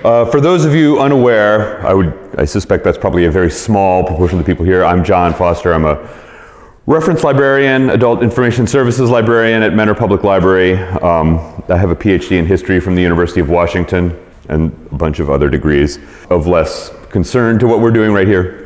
For those of you unaware, I suspect that's probably a very small proportion of the people here. I'm John Foster. I'm a reference librarian, adult information services librarian at Mentor Public Library. I have a PhD in history from the University of Washington and a bunch of other degrees of less concern to what we're doing right here.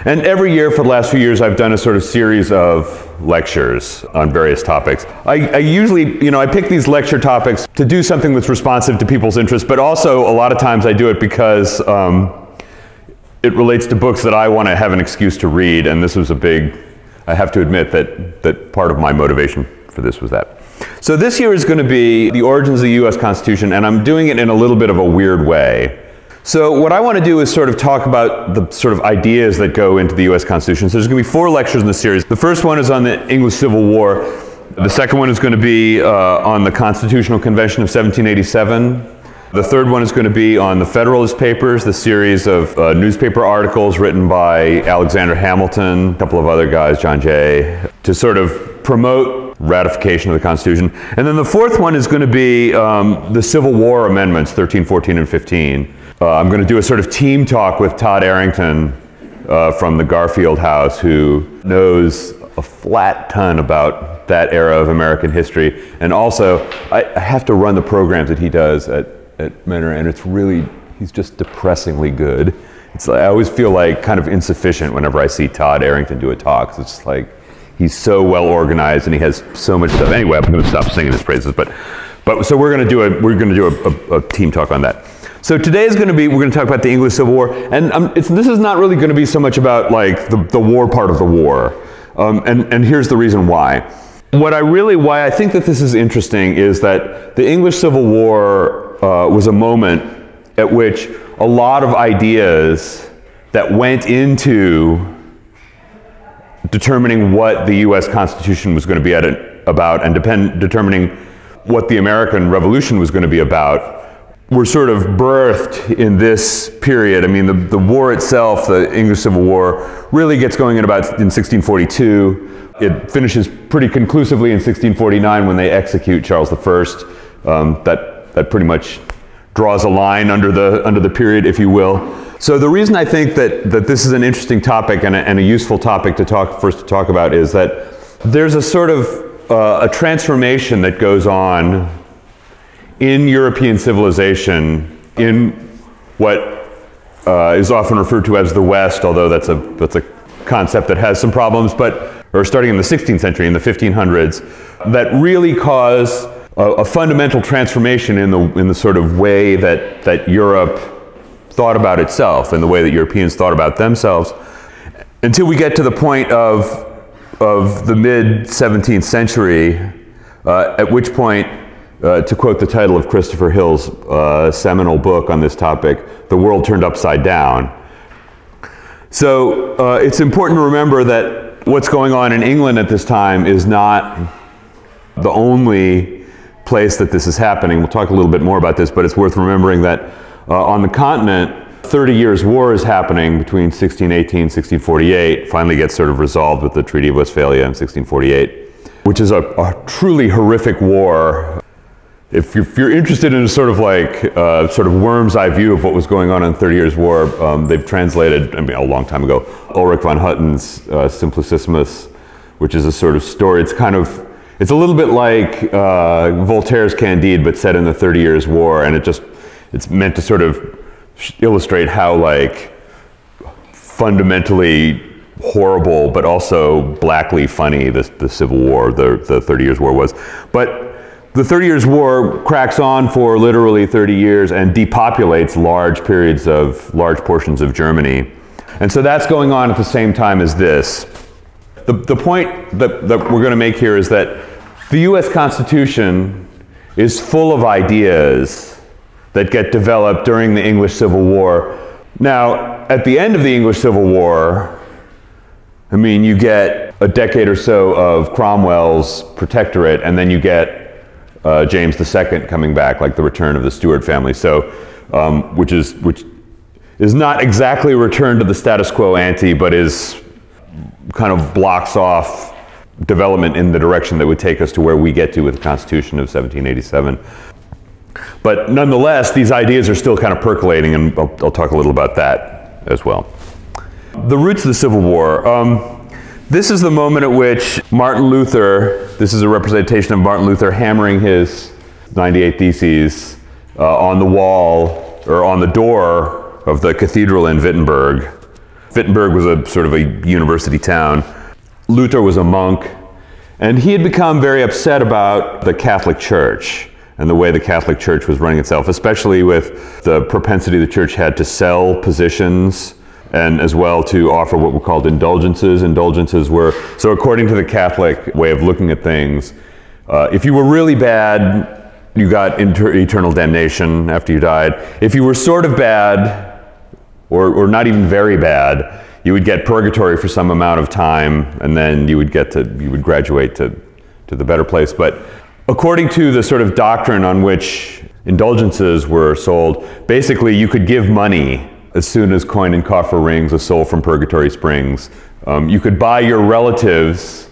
And every year for the last few years, I've done a sort of series of lectures on various topics. I usually, I pick these lecture topics to do something that's responsive to people's interests, but also a lot of times I do it because it relates to books that I want to have an excuse to read, and this was I have to admit that part of my motivation for this was that. So this year is going to be the origins of the US Constitution, and I'm doing it in a little bit of a weird way. So what I want to do is sort of talk about the sort of ideas that go into the US Constitution. So there's going to be 4 lectures in the series. The first one is on the English Civil War. The second one is going to be on the Constitutional Convention of 1787. The third one is going to be on the Federalist Papers, the series of newspaper articles written by Alexander Hamilton, a couple of other guys, John Jay, to sort of promote ratification of the Constitution. And then the fourth one is going to be the Civil War amendments, 13, 14, and 15. I'm going to do a sort of team talk with Todd Arrington from the Garfield House, who knows a flat ton about that era of American history. And also, I have to run the programs that he does at Mentor, and he's just depressingly good. It's like, I always feel like kind of insufficient whenever I see Todd Arrington do a talk. It's just like, he's so well organized and he has so much stuff. Anyway, I'm going to stop singing his praises, but so we're going to do a team talk on that. So today is going to be, we're going to talk about the English Civil War, and this is not really going to be so much about like the war part of the war, and here's the reason why. Why I think that this is interesting is that the English Civil War was a moment at which a lot of ideas that went into determining what the US Constitution was going to be about and determining what the American Revolution was going to be about were sort of birthed in this period. I mean, the war itself, the English Civil War, really gets going in 1642. It finishes pretty conclusively in 1649 when they execute Charles I. That pretty much draws a line under the period, if you will. So the reason I think that this is an interesting topic and a useful topic to talk about is that there's a sort of a transformation that goes on in European civilization in what is often referred to as the West, although that's a concept that has some problems, or starting in the 16th century, in the 1500s, that really caused a fundamental transformation in the sort of way that Europe thought about itself and the way that Europeans thought about themselves, until we get to the point of the mid-17th century, at which point, to quote the title of Christopher Hill's seminal book on this topic, the world turned upside down. So it's important to remember that what's going on in England at this time is not the only place that this is happening. We'll talk a little bit more about this, but it's worth remembering that on the continent, 30 Years' War is happening between 1618 and 1648, finally gets sort of resolved with the Treaty of Westphalia in 1648, which is a truly horrific war. If you're interested in a sort of worm's eye view of what was going on in the 30 Years' War, they've translated, a long time ago, Ulrich von Hutten's Simplicissimus, which is a sort of story. It's a little bit like Voltaire's Candide, but set in the 30 Years' War, and it's meant to sort of illustrate how fundamentally horrible, but also blackly funny the Civil War, the 30 Years' War was. But the 30 Years' War cracks on for literally 30 years and depopulates large portions of Germany. And so that's going on at the same time as this. The point that we're going to make here is that the US Constitution is full of ideas that get developed during the English Civil War. Now, at the end of the English Civil War, you get a decade or so of Cromwell's protectorate, and then you get James II coming back, like the return of the Stuart family. So, which is not exactly a return to the status quo ante, but is kind of blocks off development in the direction that would take us to where we get to with the Constitution of 1787. But nonetheless, these ideas are still kind of percolating, and I'll talk a little about that as well. The roots of the Civil War. This is the moment at which Martin Luther, this is a representation of Martin Luther hammering his 98 Theses on the wall, or on the door of the cathedral in Wittenberg. Wittenberg was a sort of a university town. Luther was a monk, and he had become very upset about the Catholic Church and the way the Catholic Church was running itself, especially with the propensity the church had to sell positions and as well to offer what were called indulgences. Indulgences were, so according to the Catholic way of looking at things, if you were really bad, you got eternal damnation after you died. If you were sort of bad, or not even very bad, you would get purgatory for some amount of time, and then you would graduate to the better place. But according to the sort of doctrine on which indulgences were sold, basically you could give money as soon as coin and coffer rings, a soul from purgatory springs. You could buy your relatives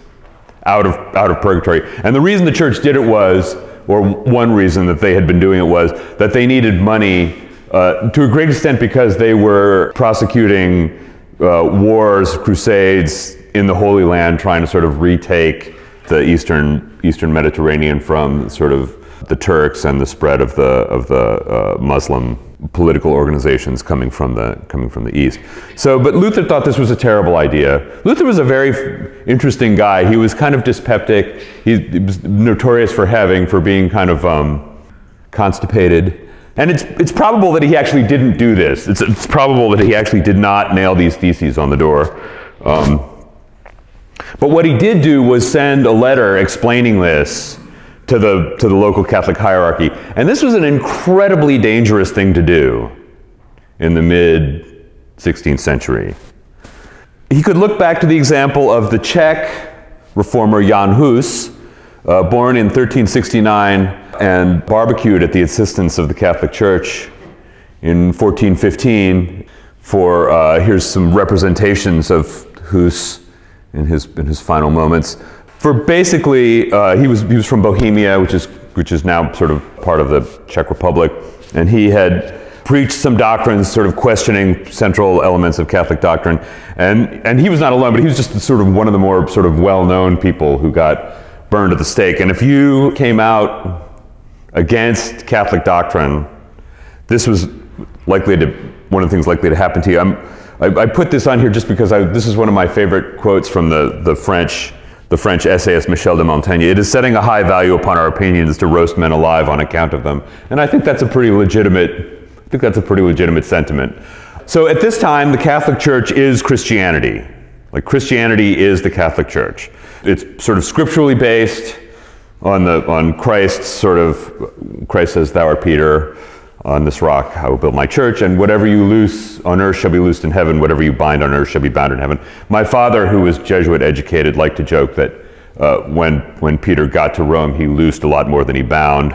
out of purgatory. And the reason the church did it was, or one reason that they had been doing it was, that they needed money to a great extent because they were prosecuting wars, crusades in the Holy Land, trying to sort of retake the Eastern Mediterranean from sort of the Turks and the spread of the Muslim political organizations coming from the East. So, but Luther thought this was a terrible idea. Luther was a very interesting guy. He was kind of dyspeptic. He was notorious for being kind of constipated. And it's probable that he actually didn't do this. It's probable that he actually did not nail these theses on the door. But what he did do was send a letter explaining this to the local Catholic hierarchy. And this was an incredibly dangerous thing to do in the mid-16th century. He could look back to the example of the Czech reformer Jan Hus, born in 1369 and barbecued at the insistence of the Catholic Church in 1415 for, here's some representations of Hus in his final moments. For basically, he was from Bohemia, which is now sort of part of the Czech Republic, and he had preached some doctrines sort of questioning central elements of Catholic doctrine. And he was not alone, but he was just sort of one of the more sort of well-known people who got burned at the stake. And if you came out against Catholic doctrine, this was likely to, one of the things likely to happen to you. I put this on here just because this is one of my favorite quotes from the French essayist Michel de Montaigne. It is setting a high value upon our opinions to roast men alive on account of them. And I think that's a pretty legitimate sentiment. So at this time, the Catholic Church is Christianity. Like, Christianity is the Catholic Church. It's sort of scripturally based on Christ's sort of, Christ says, "Thou art Peter, on this rock I will build my church, and whatever you loose on earth shall be loosed in heaven, whatever you bind on earth shall be bound in heaven." My father, who was Jesuit educated, liked to joke that when Peter got to Rome, he loosed a lot more than he bound,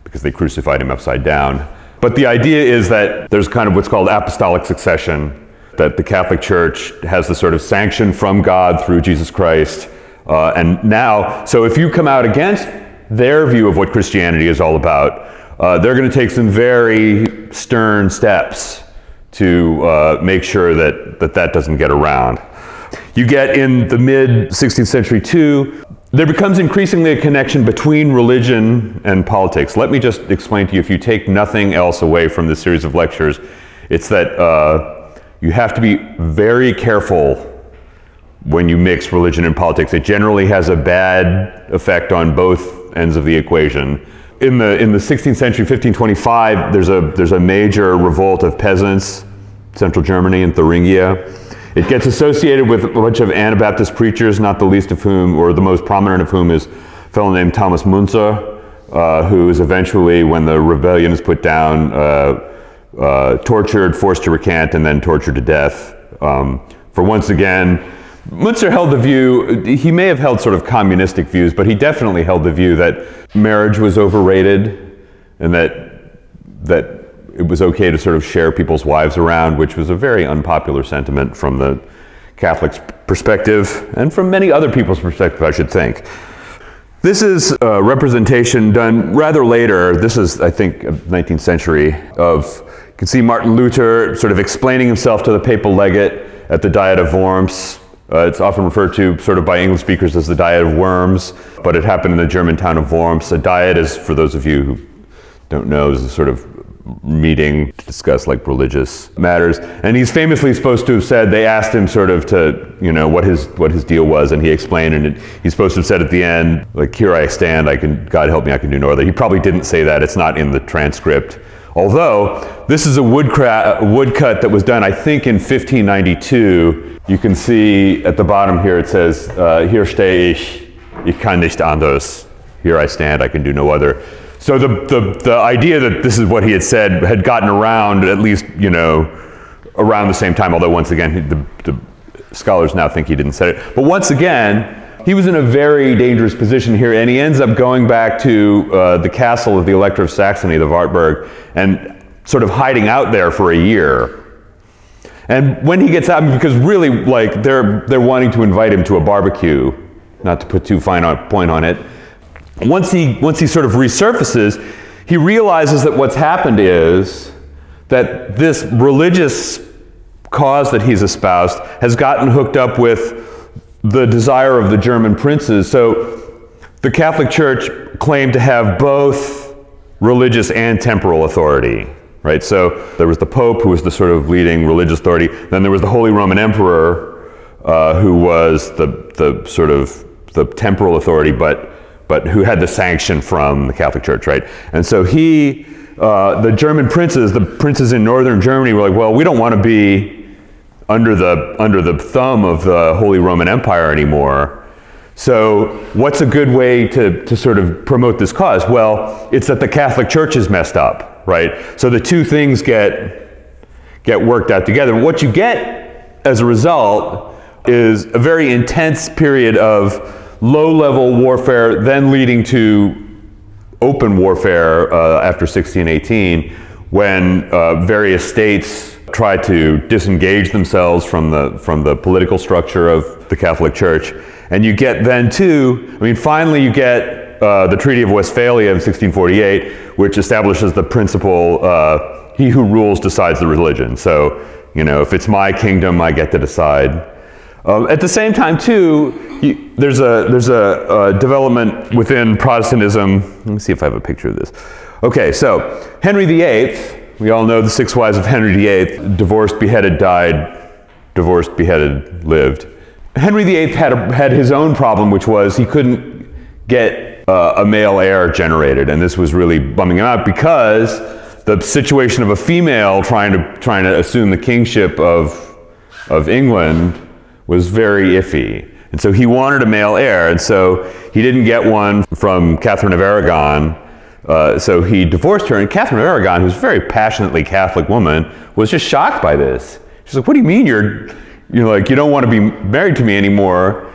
because they crucified him upside down. But the idea is that there's kind of what's called apostolic succession, that the Catholic Church has the sort of sanction from God through Jesus Christ. And now, so if you come out against their view of what Christianity is all about, they're going to take some very stern steps to make sure that doesn't get around. You get in the mid-16th century too, there becomes increasingly a connection between religion and politics. Let me just explain to you, if you take nothing else away from this series of lectures, it's that you have to be very careful when you mix religion and politics. It generally has a bad effect on both ends of the equation. In the 16th century, 1525, there's a major revolt of peasants, central Germany and Thuringia. It gets associated with a bunch of Anabaptist preachers, not the least of whom, or the most prominent of whom, is a fellow named Thomas Müntzer, who is eventually, when the rebellion is put down, tortured, forced to recant, and then tortured to death. For once again, Müntzer held the view, he may have held sort of communistic views, but he definitely held the view that marriage was overrated, and that it was okay to sort of share people's wives around, which was a very unpopular sentiment from the Catholics' perspective, and from many other people's perspective, I should think. This is a representation done rather later. This is, I think, 19th century of, you can see Martin Luther sort of explaining himself to the papal legate at the Diet of Worms. It's often referred to sort of by English speakers as the Diet of Worms, but it happened in the German town of Worms. A diet is, for those of you who don't know, is a sort of meeting to discuss like religious matters. And he's famously supposed to have said, they asked him sort of to, you know, what his deal was, and he explained, and he's supposed to have said at the end, like, here I stand, God help me, I can do no other. He probably didn't say that, it's not in the transcript. Although, this is a woodcut that was done, I think, in 1592. You can see at the bottom here, it says, hier stehe ich kann nicht anders. Here I stand, I can do no other. So the idea that this is what he had said had gotten around, at least, you know, around the same time, although once again, the scholars now think he didn't say it. But once again, he was in a very dangerous position here, and he ends up going back to the castle of the Elector of Saxony, the Wartburg, and sort of hiding out there for a year. And when he gets out, because really, like, they're wanting to invite him to a barbecue, not to put too fine a point on it. Once he sort of resurfaces, he realizes that what's happened is that this religious cause that he's espoused has gotten hooked up with the desire of the German princes. So the Catholic Church claimed to have both religious and temporal authority, right? So there was the Pope, who was the sort of leading religious authority. Then there was the Holy Roman Emperor, who was the sort of the temporal authority, but who had the sanction from the Catholic Church, right? And so the German princes, the princes in northern Germany, were like, well, we don't want to be under the thumb of the Holy Roman Empire anymore. So what's a good way to sort of promote this cause? Well, it's that the Catholic Church is messed up, right? So the two things get worked out together. And what you get as a result is a very intense period of low-level warfare, then leading to open warfare after 1618, when various states try to disengage themselves from the political structure of the Catholic Church. And you get then too, I mean, finally you get the Treaty of Westphalia in 1648, which establishes the principle, he who rules decides the religion. So, you know, if it's my kingdom, I get to decide. At the same time, too, there's a development within Protestantism. Let me see if I have a picture of this. Okay, so Henry VIII, we all know the 6 wives of Henry VIII, divorced, beheaded, died, divorced, beheaded, lived. Henry VIII had his own problem, which was he couldn't get a male heir generated, and this was really bumming him out because the situation of a female trying to assume the kingship of England was very iffy. And so he wanted a male heir, and so he didn't get one from Catherine of Aragon, so he divorced her, and Catherine of Aragon, who's a very passionately Catholic woman, was just shocked by this. She's like, what do you mean you don't want to be married to me anymore?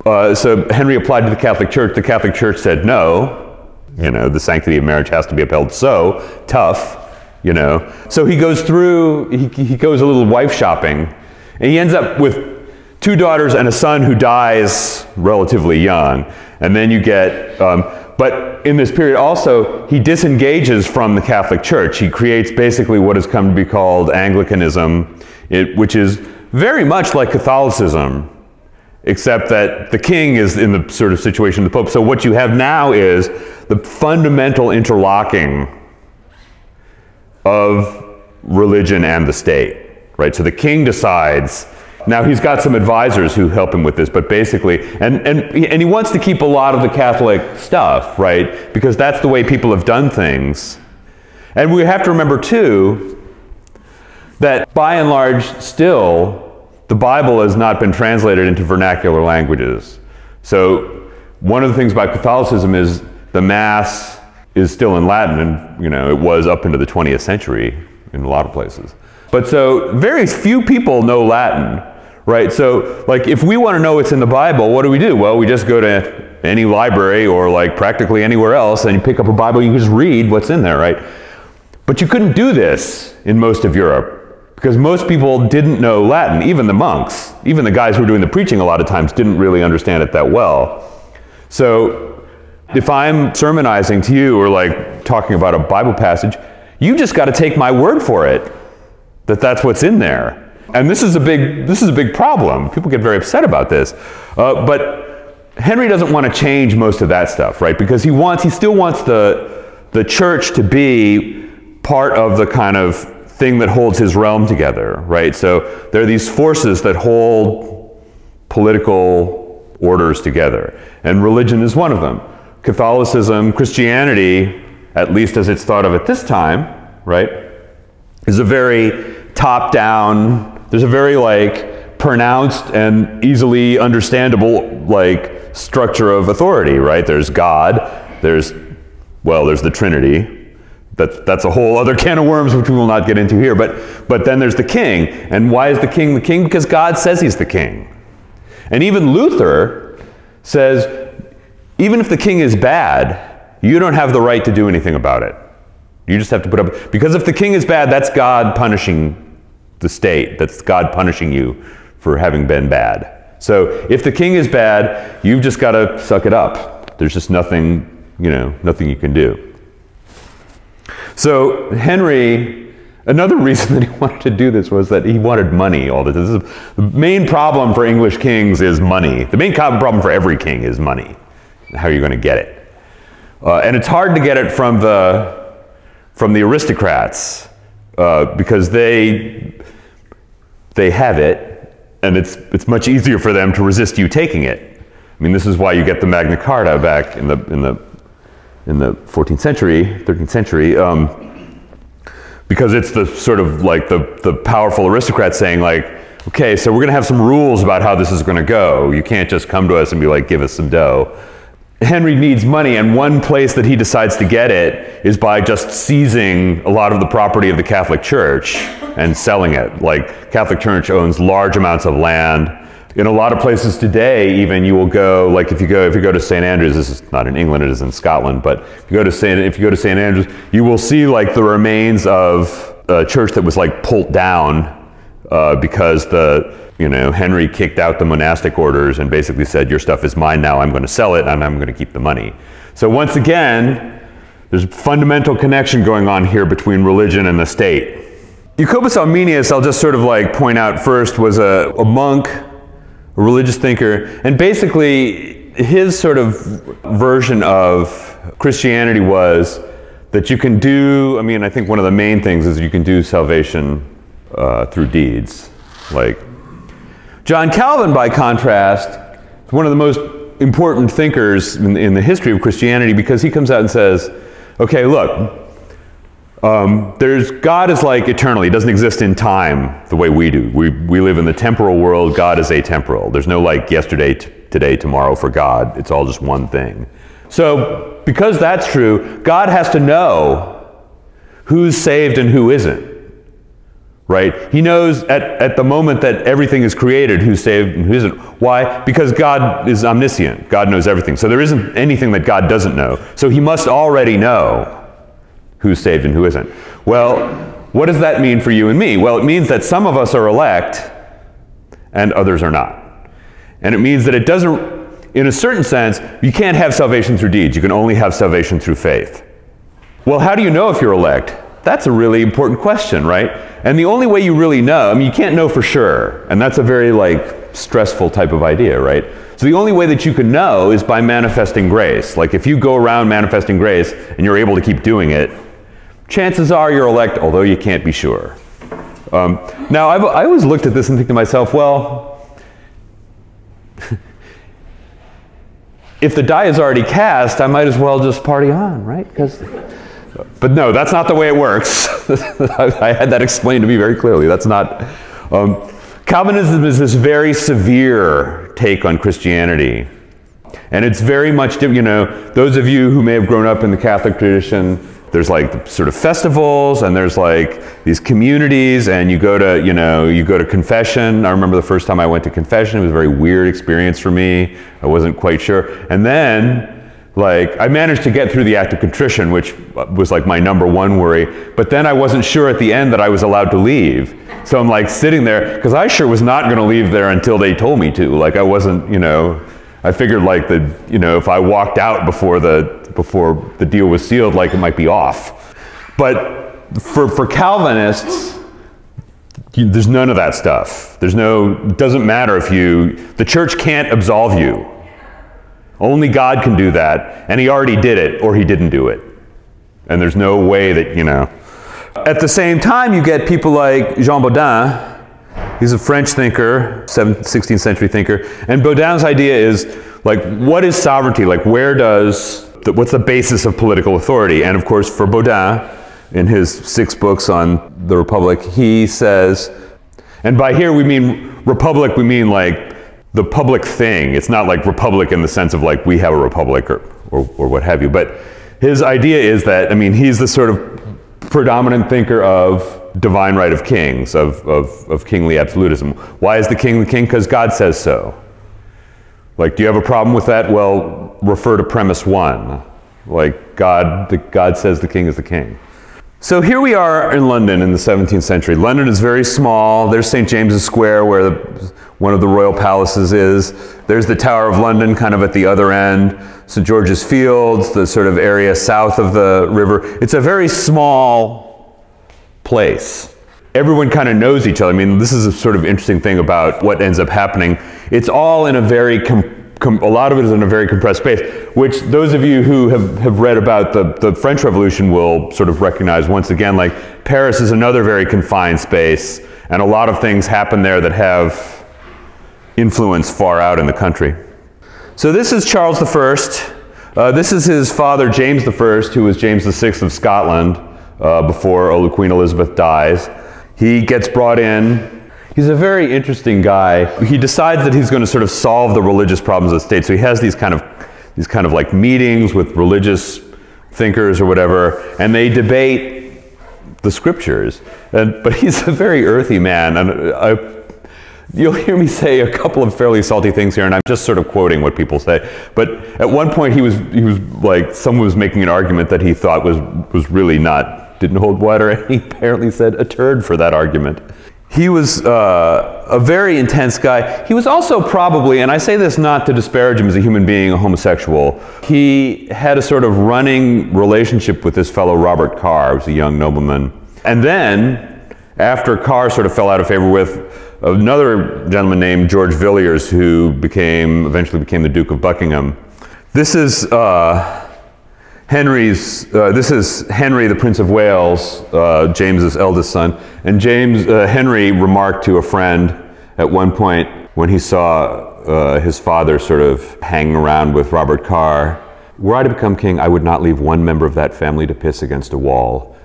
So Henry applied to the Catholic Church said no, you know, the sanctity of marriage has to be upheld, so tough, you know. So he goes through, he goes a little wife shopping, and he ends up with 2 daughters and a son who dies relatively young. And then you get, but in this period also, he disengages from the Catholic Church. He creates basically what has come to be called Anglicanism, which is very much like Catholicism, except that the king is in the sort of situation of the Pope. So what you have now is the fundamental interlocking of religion and the state, right? So the king decides. Now he's got some advisors who help him with this, but basically, and he wants to keep a lot of the Catholic stuff, right? Because that's the way people have done things. And we have to remember too, that by and large still, the Bible has not been translated into vernacular languages. So one of the things about Catholicism is the Mass is still in Latin, and you know, it was up into the 20th century in a lot of places. But so very few people know Latin. Right, so like if we want to know what's in the Bible, what do? Well, we just go to any library or like practically anywhere else and you pick up a Bible and you can just read what's in there, right? But you couldn't do this in most of Europe because most people didn't know Latin, even the monks, even the guys who were doing the preaching a lot of times didn't really understand it that well. So If I'm sermonizing to you or like talking about a Bible passage, you just got to take my word for it that that's what's in there. And this is a big problem. People get very upset about this. But Henry doesn't want to change most of that stuff, right? Because he still wants the church to be part of the kind of thing that holds his realm together, right? So there are these forces that hold political orders together, and religion is one of them. Catholicism, Christianity, at least as it's thought of at this time, right, is a very top-down, there's a very like pronounced and easily understandable like structure of authority, right? There's God, there's the Trinity. That's a whole other can of worms which we will not get into here. But then there's the king. And why is the king the king? Because God says he's the king. And even Luther says, even if the king is bad, you don't have the right to do anything about it. You just have to put up, because if the king is bad, that's God punishing the state. That's God punishing you for having been bad. So if the king is bad, you've just got to suck it up. There's just nothing, nothing you can do. So Henry, another reason that he wanted to do this was that he wanted money all the time. The main problem for English kings is money. The main problem for every king is money. How are you going to get it? And it's hard to get it from the aristocrats because they have it, and it's much easier for them to resist you taking it. I mean, this is why you get the Magna Carta back in the 14th century, 13th century, because it's the sort of like the powerful aristocrats saying like, okay, so we're going to have some rules about how this is going to go. You can't just come to us and be like, give us some dough. Henry needs money, and one place that he decides to get it is by just seizing a lot of the property of the Catholic Church and selling it. Like, Catholic Church owns large amounts of land. In a lot of places today, even, you will go, like if you go to St. Andrews, this is not in England, it is in Scotland, but if you go to St. Andrews, you will see like the remains of a church that was like pulled down because Henry kicked out the monastic orders and basically said, your stuff is mine now, I'm going to sell it, and I'm going to keep the money. So once again, there's a fundamental connection going on here between religion and the state. Jacobus Arminius, I'll just sort of like point out first, was a monk, a religious thinker, and basically his sort of version of Christianity was that you can do, I think one of the main things is you can do salvation through deeds. Like John Calvin, by contrast, is one of the most important thinkers in the history of Christianity, because he comes out and says, okay, look, God is like eternal. He doesn't exist in time the way we do. We live in the temporal world. God is atemporal. There's no like yesterday, today, tomorrow for God. It's all just one thing. So because that's true, God has to know who's saved and who isn't. Right? He knows at the moment that everything is created who's saved and who isn't. Why? Because God is omniscient. God knows everything. So there isn't anything that God doesn't know. So he must already know who's saved and who isn't. Well, what does that mean for you and me? Well, it means that some of us are elect and others are not. And it means that it doesn't, in a certain sense, you can't have salvation through deeds. You can only have salvation through faith. Well, how do you know if you're elect? That's a really important question, right? And the only way you really know, you can't know for sure. And that's a very like stressful type of idea, right? So the only way that you can know is by manifesting grace. Like if you go around manifesting grace and you're able to keep doing it, chances are you're elect, although you can't be sure. Now, I always looked at this and think to myself, well, if the die is already cast, I might as well just party on, right? But no, that's not the way it works. I had that explained to me very clearly. That's not... Calvinism is this very severe take on Christianity. And it's very much, those of you who may have grown up in the Catholic tradition, there's like sort of festivals, and there's like these communities, and you go to confession. I remember the first time I went to confession, it was a very weird experience for me. I wasn't quite sure. And then, like, I managed to get through the act of contrition, which was like my #1 worry, but then I wasn't sure at the end that I was allowed to leave. So I'm like sitting there, because I sure was not going to leave there until they told me to. Like I wasn't, I figured like if I walked out before the deal was sealed, like it might be off. But for Calvinists, there's none of that stuff. It doesn't matter the church can't absolve you. Only God can do that, and he already did it, or he didn't do it. And there's no way that, At the same time, you get people like Jean Baudin. He's a French thinker, 16th century thinker, and Baudin's idea is, like, what is sovereignty? Like, what's the basis of political authority? And of course, for Baudin, in his 6 books on the Republic, he says, and by here we mean republic, we mean like the public thing. It's not like republic in the sense of like we have a republic or what have you. But his idea is that, he's the sort of predominant thinker of divine right of kings, of kingly absolutism. Why is the king the king? Because God says so. Like, do you have a problem with that? Well, refer to premise 1. Like, God says the king is the king. So here we are in London in the 17th century. London is very small. There's St. James's Square, where one of the royal palaces is. There's the Tower of London kind of at the other end. St. George's Fields, the sort of area south of the river. It's a very small place. Everyone kind of knows each other. This is a sort of interesting thing about what ends up happening. It's all in a very a lot of it is in a very compressed space, which those of you who have read about the French Revolution will sort of recognize once again. Like, Paris is another very confined space, and a lot of things happen there that have influence far out in the country. So this is Charles I. This is his father, James I, who was James VI of Scotland before Queen Elizabeth dies. He gets brought in. He's a very interesting guy. He decides that he's going to sort of solve the religious problems of the state. So he has these kind of like meetings with religious thinkers or whatever, and they debate the scriptures. But he's a very earthy man, and you'll hear me say a couple of fairly salty things here, and I'm just sort of quoting what people say. But at one point he was like, someone was making an argument that he thought was really didn't hold water, and he apparently said a turd for that argument. He was a very intense guy. He was also probably, and I say this not to disparage him as a human being, a homosexual, he had a sort of running relationship with this fellow Robert Carr, who was a young nobleman. And then, after Carr sort of fell out of favor with another gentleman named George Villiers, who eventually became the Duke of Buckingham. This is Henry, the Prince of Wales, James's eldest son. And Henry remarked to a friend at one point when he saw his father sort of hanging around with Robert Carr, "Were I to become king, I would not leave one member of that family to piss against a wall."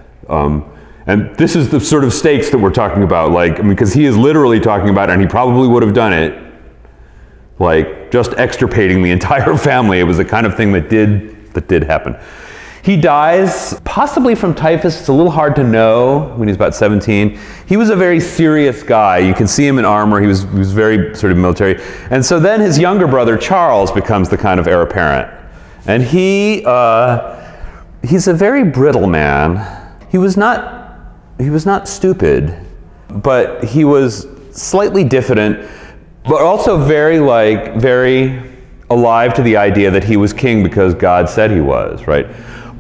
And this is the sort of stakes that we're talking about, because he is literally talking about, and he probably would have done it, like just extirpating the entire family. It was the kind of thing that did happen. He dies possibly from typhus. It's a little hard to know when he's about 17. He was a very serious guy. You can see him in armor. He was very sort of military. And so then his younger brother Charles becomes the kind of heir apparent. And he's a very brittle man. He was not stupid, but he was slightly diffident, but also very alive to the idea that he was king because God said he was, right?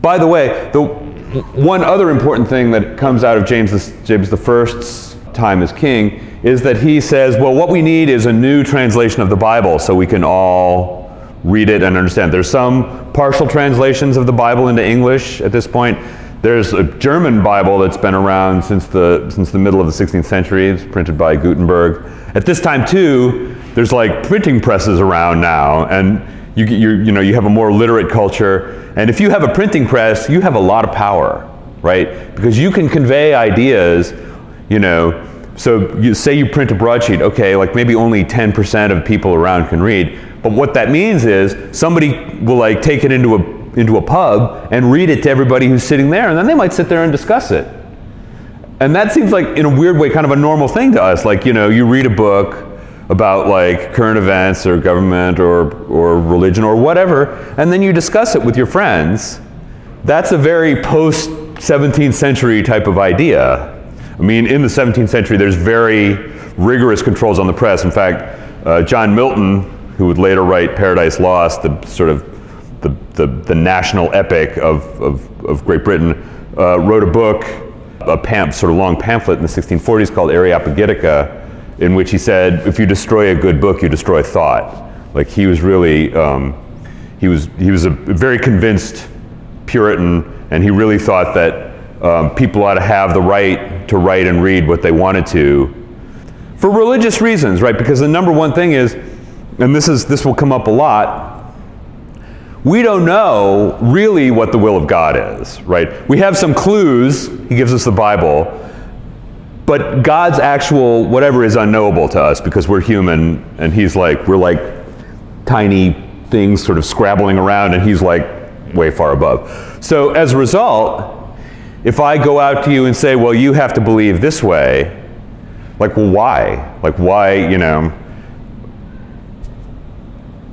By the way, the one other important thing that comes out of James I's time as king is that he says, well, what we need is a new translation of the Bible so we can all read it and understand. There's some partial translations of the Bible into English at this point. There's a German Bible that's been around since the middle of the 16th century. It's printed by Gutenberg. At this time too, there's like printing presses around now, and you have a more literate culture. And if you have a printing press, you have a lot of power, right? Because you can convey ideas, so you say you print a broadsheet, okay, like maybe only 10% of people around can read. But what that means is somebody will like take it into a pub and read it to everybody who's sitting there, and then they might sit there and discuss it. And that seems like, in a weird way, kind of a normal thing to us. Like, you read a book about like current events or government or religion or whatever, and then you discuss it with your friends. That's a very post-17th century type of idea. I mean, in the 17th century, there's very rigorous controls on the press. In fact, John Milton who would later write Paradise Lost, the sort of the national epic of Great Britain, wrote a book, sort of long pamphlet in the 1640s called Areopagitica, in which he said, if you destroy a good book, you destroy thought. Like, he was really, he was a very convinced Puritan, and he really thought that people ought to have the right to write and read what they wanted to, for religious reasons, right? Because the number one thing is, and this will come up a lot, we don't know really what the will of God is, right? We have some clues, he gives us the Bible, but God's actual whatever is unknowable to us because we're human, and we're like tiny things sort of scrabbling around, and he's like way far above. So as a result, if I go out to you and say, well, you have to believe this way, like, well, why? Like, why, you know?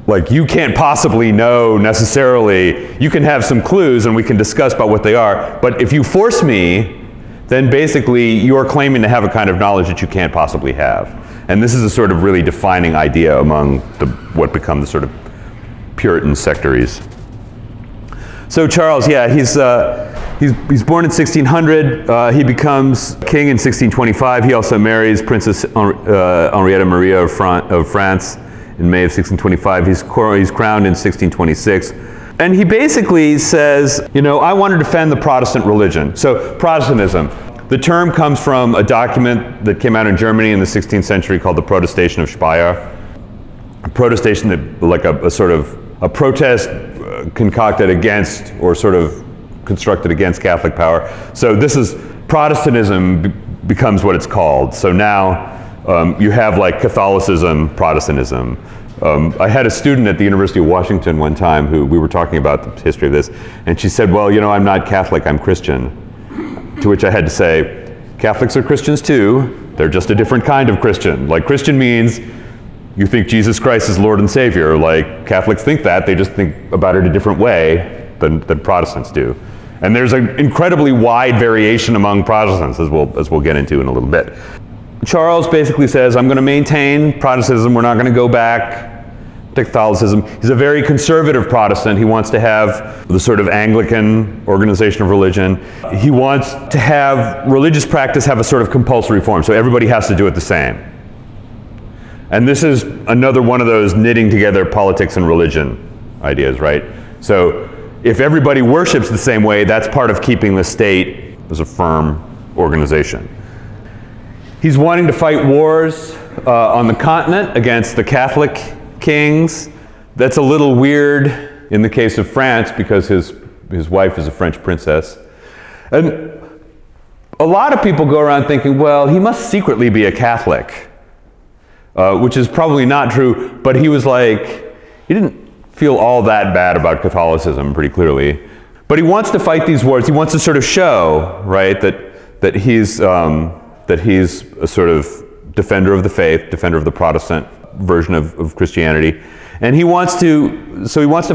Like, you can't possibly know necessarily. You can have some clues and we can discuss about what they are, but if you force me, then basically you're claiming to have a kind of knowledge that you can't possibly have. And this is a sort of really defining idea among what become the sort of Puritan sectaries. So Charles, yeah, he's born in 1600. He becomes king in 1625. He also marries Princess Henrietta Maria of France in May of 1625. He's crowned in 1626. And he basically says, you know, I want to defend the Protestant religion. So Protestantism, the term comes from a document that came out in Germany in the 16th century called the Protestation of Speyer. A protestation that, like a sort of a protest concocted against, or sort of constructed against, Catholic power. So this is, Protestantism becomes what it's called. So now you have like Catholicism, Protestantism. I had a student at the University of Washington one time who we were talking about the history of this, and she said, well, you know, I'm not Catholic, I'm Christian. To which I had to say, Catholics are Christians too, they're just a different kind of Christian. Like, Christian means you think Jesus Christ is Lord and Savior. Like, Catholics think that, they just think about it a different way than Protestants do. And there's an incredibly wide variation among Protestants, as we'll get into in a little bit. Charles basically says, I'm going to maintain Protestantism, we're not going to go back to Catholicism. He's a very conservative Protestant. He wants to have the sort of Anglican organization of religion. He wants to have religious practice have a sort of compulsory form, so everybody has to do it the same. And this is another one of those knitting together politics and religion ideas, right? So if everybody worships the same way, that's part of keeping the state as a firm organization. He's wanting to fight wars on the continent against the Catholic kings. That's a little weird in the case of France because his wife is a French princess. And a lot of people go around thinking, well, he must secretly be a Catholic, which is probably not true, but he was like, he didn't feel all that bad about Catholicism, pretty clearly. But he wants to fight these wars. He wants to sort of show, right, that he's a sort of defender of the faith, defender of the Protestant version of Christianity. And he wants to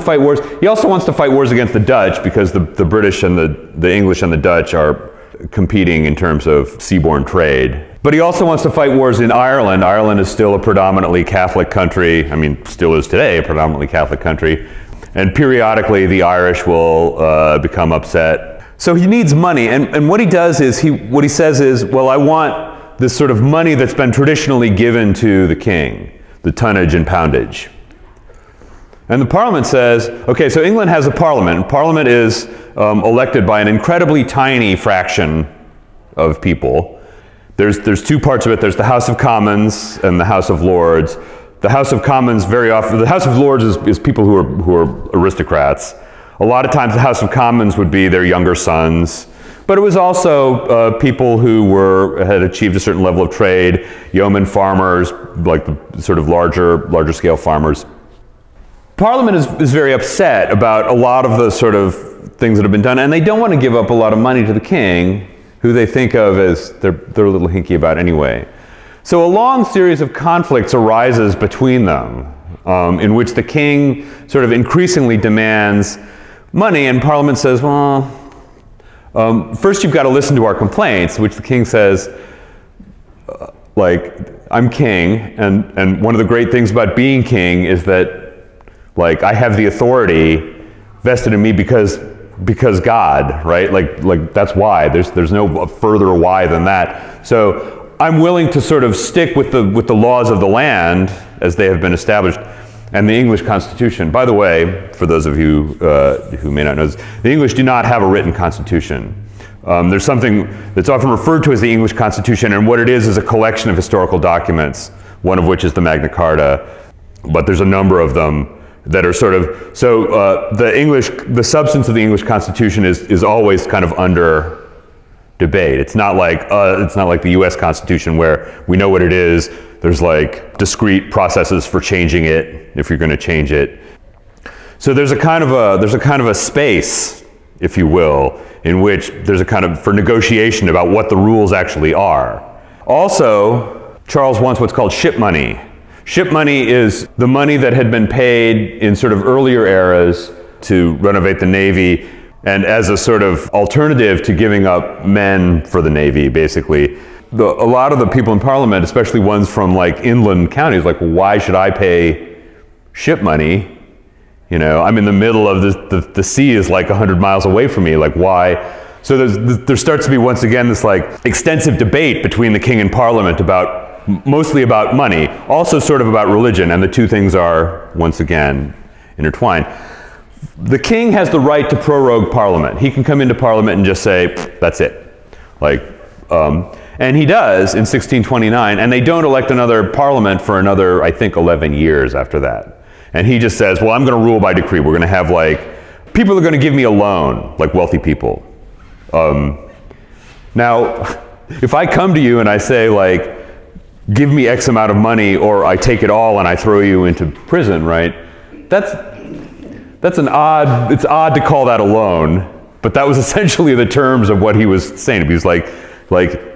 fight wars. He also wants to fight wars against the Dutch because the British and the English and the Dutch are competing in terms of seaborne trade. But he also wants to fight wars in Ireland. Ireland is still a predominantly Catholic country. I mean, still is today a predominantly Catholic country. And periodically the Irish will become upset. So he needs money. And what he does is, what he says is, well, I want this sort of money that's been traditionally given to the king, the tonnage and poundage. And the Parliament says, okay, so England has a Parliament. Parliament is elected by an incredibly tiny fraction of people. There's two parts of it. There's the House of Commons and the House of Lords. The House of Commons very often, the House of Lords is people who are aristocrats. A lot of times the House of Commons would be their younger sons. But it was also people who had achieved a certain level of trade, yeoman farmers, like the sort of larger scale farmers. Parliament is very upset about a lot of the sort of things that have been done, and they don't want to give up a lot of money to the king, who they think of as they're a little hinky about anyway. So a long series of conflicts arises between them, in which the king sort of increasingly demands money, and Parliament says, well, first you've got to listen to our complaints, which the king says, like, I'm king, and one of the great things about being king is that, like, I have the authority vested in me because God, right? Like that's why. There's no further why than that. So I'm willing to sort of stick with the laws of the land as they have been established, and the English Constitution. By the way, for those of you who may not know this, the English do not have a written constitution. There's something that's often referred to as the English Constitution, and what it is a collection of historical documents, one of which is the Magna Carta, but there's a number of them that are sort of, so the substance of the English Constitution is always kind of under debate. It's not like the US Constitution where we know what it is, there's like discrete processes for changing it if you're going to change it. So there's a kind of a space, if you will, in which there's a kind of, for negotiation about what the rules actually are. Also, Charles wants what's called ship money. Ship money is the money that had been paid in sort of earlier eras to renovate the Navy, and as a sort of alternative to giving up men for the Navy, basically. A lot of the people in Parliament, especially ones from like inland counties, like, well, why should I pay ship money? You know, I'm in the middle of the sea is like 100 miles away from me, like why? So there starts to be once again this like extensive debate between the king and Parliament about, mostly about money, also sort of about religion, and the two things are once again intertwined. The king has the right to prorogue Parliament. He can come into Parliament and just say, that's it. Like, and he does in 1629, and they don't elect another Parliament for another, I think, 11 years after that. And he just says, well, I'm going to rule by decree. We're going to have like, people are going to give me a loan, like wealthy people. Now, if I come to you and I say like, give me X amount of money or I take it all and I throw you into prison, right? It's odd to call that a loan, but that was essentially the terms of what he was saying. He was like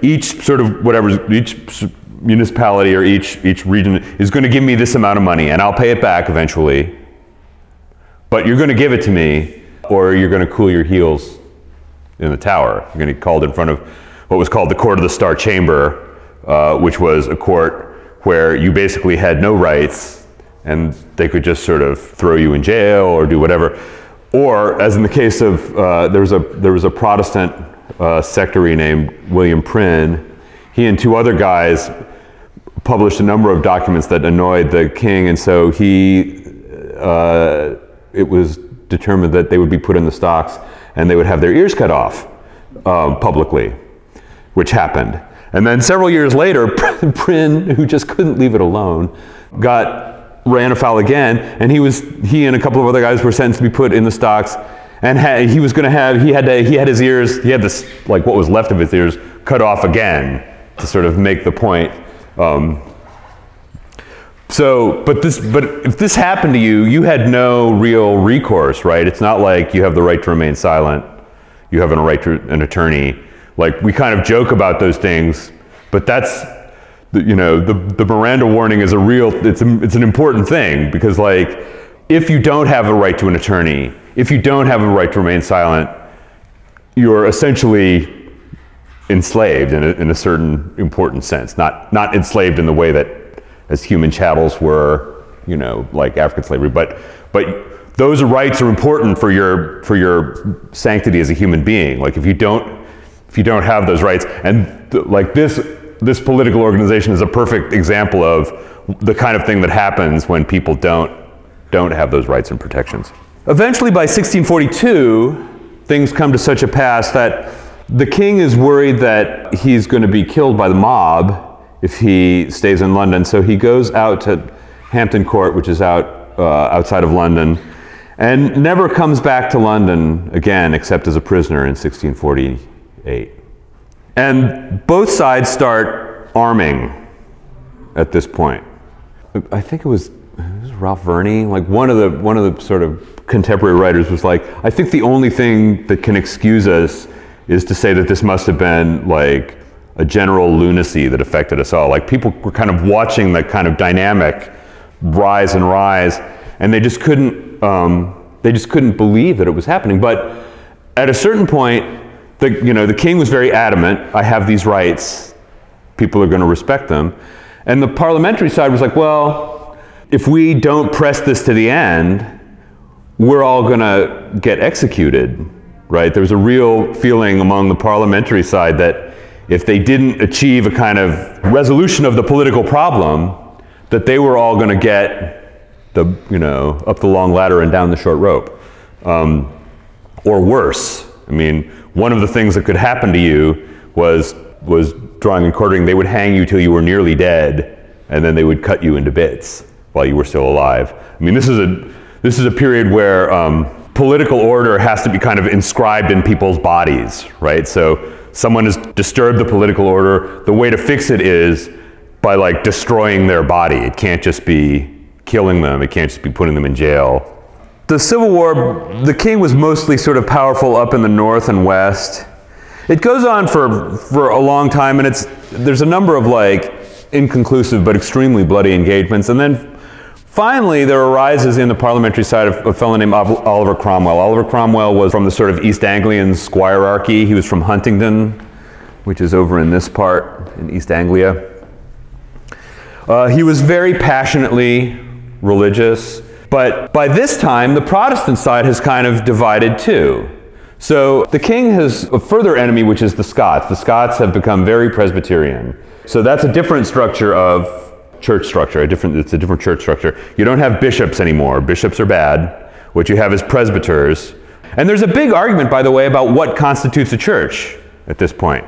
each sort of whatever, each municipality or each region is going to give me this amount of money and I'll pay it back eventually, but you're going to give it to me or you're going to cool your heels in the tower. You're going to be called in front of what was called the Court of the Star Chamber, which was a court where you basically had no rights and they could just sort of throw you in jail or do whatever. Or, as in the case of, there was a Protestant sectary named William Prynne. He and two other guys published a number of documents that annoyed the king, and so it was determined that they would be put in the stocks and they would have their ears cut off publicly, which happened. And then several years later, Prynne, who just couldn't leave it alone, ran afoul again, and he and a couple of other guys were sentenced to be put in the stocks, and he had his ears, he had this, like what was left of his ears, cut off again to sort of make the point. But if this happened to you, you had no real recourse, right? It's not like you have the right to remain silent. You have a right to an attorney. Like, we kind of joke about those things, but that's, you know, the Miranda warning is it's an important thing, because like, if you don't have a right to an attorney, if you don't have a right to remain silent, you're essentially enslaved in a certain important sense. Not enslaved in the way that as human chattels were, you know, like African slavery, but those rights are important for your sanctity as a human being. Like, if you don't have those rights, and like this political organization is a perfect example of the kind of thing that happens when people don't have those rights and protections. Eventually, by 1642, things come to such a pass that the king is worried that he's going to be killed by the mob if he stays in London, so he goes out to Hampton Court, which is outside of London, and never comes back to London again except as a prisoner in 1648. And both sides start arming at this point. I think it was Ralph Verney, like one of the sort of contemporary writers was like, I think the only thing that can excuse us is to say that this must have been like a general lunacy that affected us all. Like, people were kind of watching the kind of dynamic rise and rise, and they just couldn't believe that it was happening. But at a certain point, the king was very adamant, I have these rights, people are going to respect them. And the parliamentary side was like, well, if we don't press this to the end, we're all going to get executed, right? There was a real feeling among the parliamentary side that if they didn't achieve a kind of resolution of the political problem, that they were all going to get the, you know, up the long ladder and down the short rope. Or worse. I mean, one of the things that could happen to you was drawing and quartering. They would hang you till you were nearly dead, and then they would cut you into bits while you were still alive. I mean, this is a period where political order has to be kind of inscribed in people's bodies, right? So someone has disturbed the political order. The way to fix it is by like destroying their body. It can't just be killing them. It can't just be putting them in jail. The Civil War, the king was mostly sort of powerful up in the north and west. It goes on for a long time, and there's a number of like inconclusive but extremely bloody engagements. And then finally there arises in the parliamentary side a fellow named Oliver Cromwell. Oliver Cromwell was from the sort of East Anglian squirearchy. He was from Huntingdon, which is over in this part in East Anglia. He was very passionately religious. But by this time, the Protestant side has kind of divided too. So the king has a further enemy, which is the Scots. The Scots have become very Presbyterian. So that's a different structure of church structure. It's a different church structure. You don't have bishops anymore. Bishops are bad. What you have is presbyters. And there's a big argument, by the way, about what constitutes a church at this point.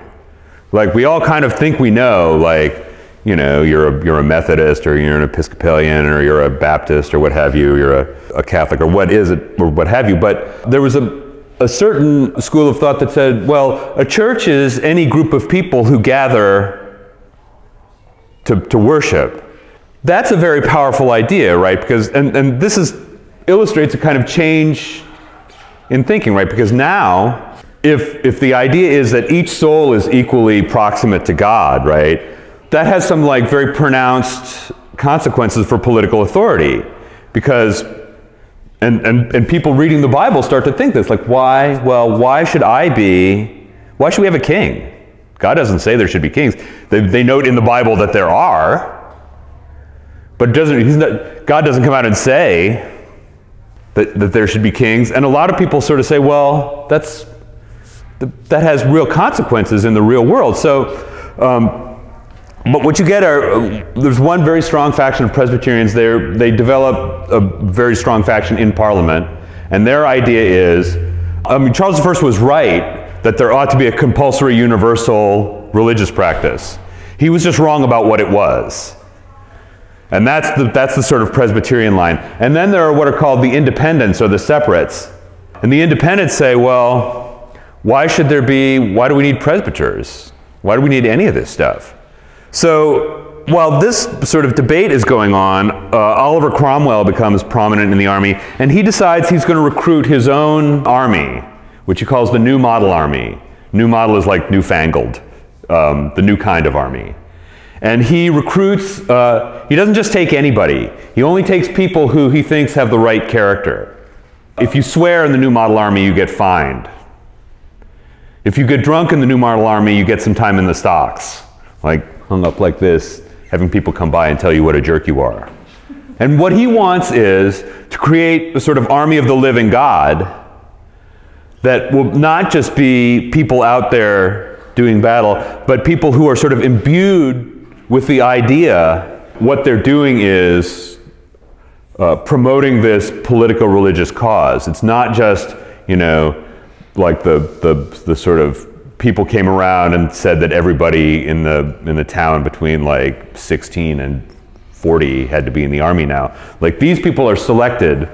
Like, we all kind of think we know, like, you know, you're a Methodist, or you're an Episcopalian, or you're a Baptist, or what have you, you're a Catholic, or what is it, or what have you. But there was a certain school of thought that said, well, a church is any group of people who gather to worship. That's a very powerful idea, right? Because, and this illustrates a kind of change in thinking, right? Because now, if the idea is that each soul is equally proximate to God, right? That has some like very pronounced consequences for political authority, because and people reading the Bible start to think this, like, why? Well, why should we have a king? God doesn't say there should be kings. They note in the Bible that there are, but God doesn't come out and say that there should be kings. And a lot of people sort of say, well, that has real consequences in the real world. So. But what you get there's one very strong faction of Presbyterians. They develop a very strong faction in Parliament, and their idea is, Charles I was right that there ought to be a compulsory universal religious practice. He was just wrong about what it was. And that's the sort of Presbyterian line. And then there are what are called the independents, or the separates. And the independents say, well, why do we need presbyters? Why do we need any of this stuff? So while this sort of debate is going on, Oliver Cromwell becomes prominent in the army, and he decides he's going to recruit his own army, which he calls the New Model Army. New model is like newfangled, the new kind of army. And he recruits, he doesn't just take anybody. He only takes people who he thinks have the right character. If you swear in the New Model Army, you get fined. If you get drunk in the New Model Army, you get some time in the stocks. Like, hung up like this, having people come by and tell you what a jerk you are. And what he wants is to create a sort of army of the living God that will not just be people out there doing battle, but people who are sort of imbued with the idea what they're doing is promoting this political religious cause. It's not just, you know, like the sort of people came around and said that everybody in the town between like 16 and 40 had to be in the army now. Like, these people are selected,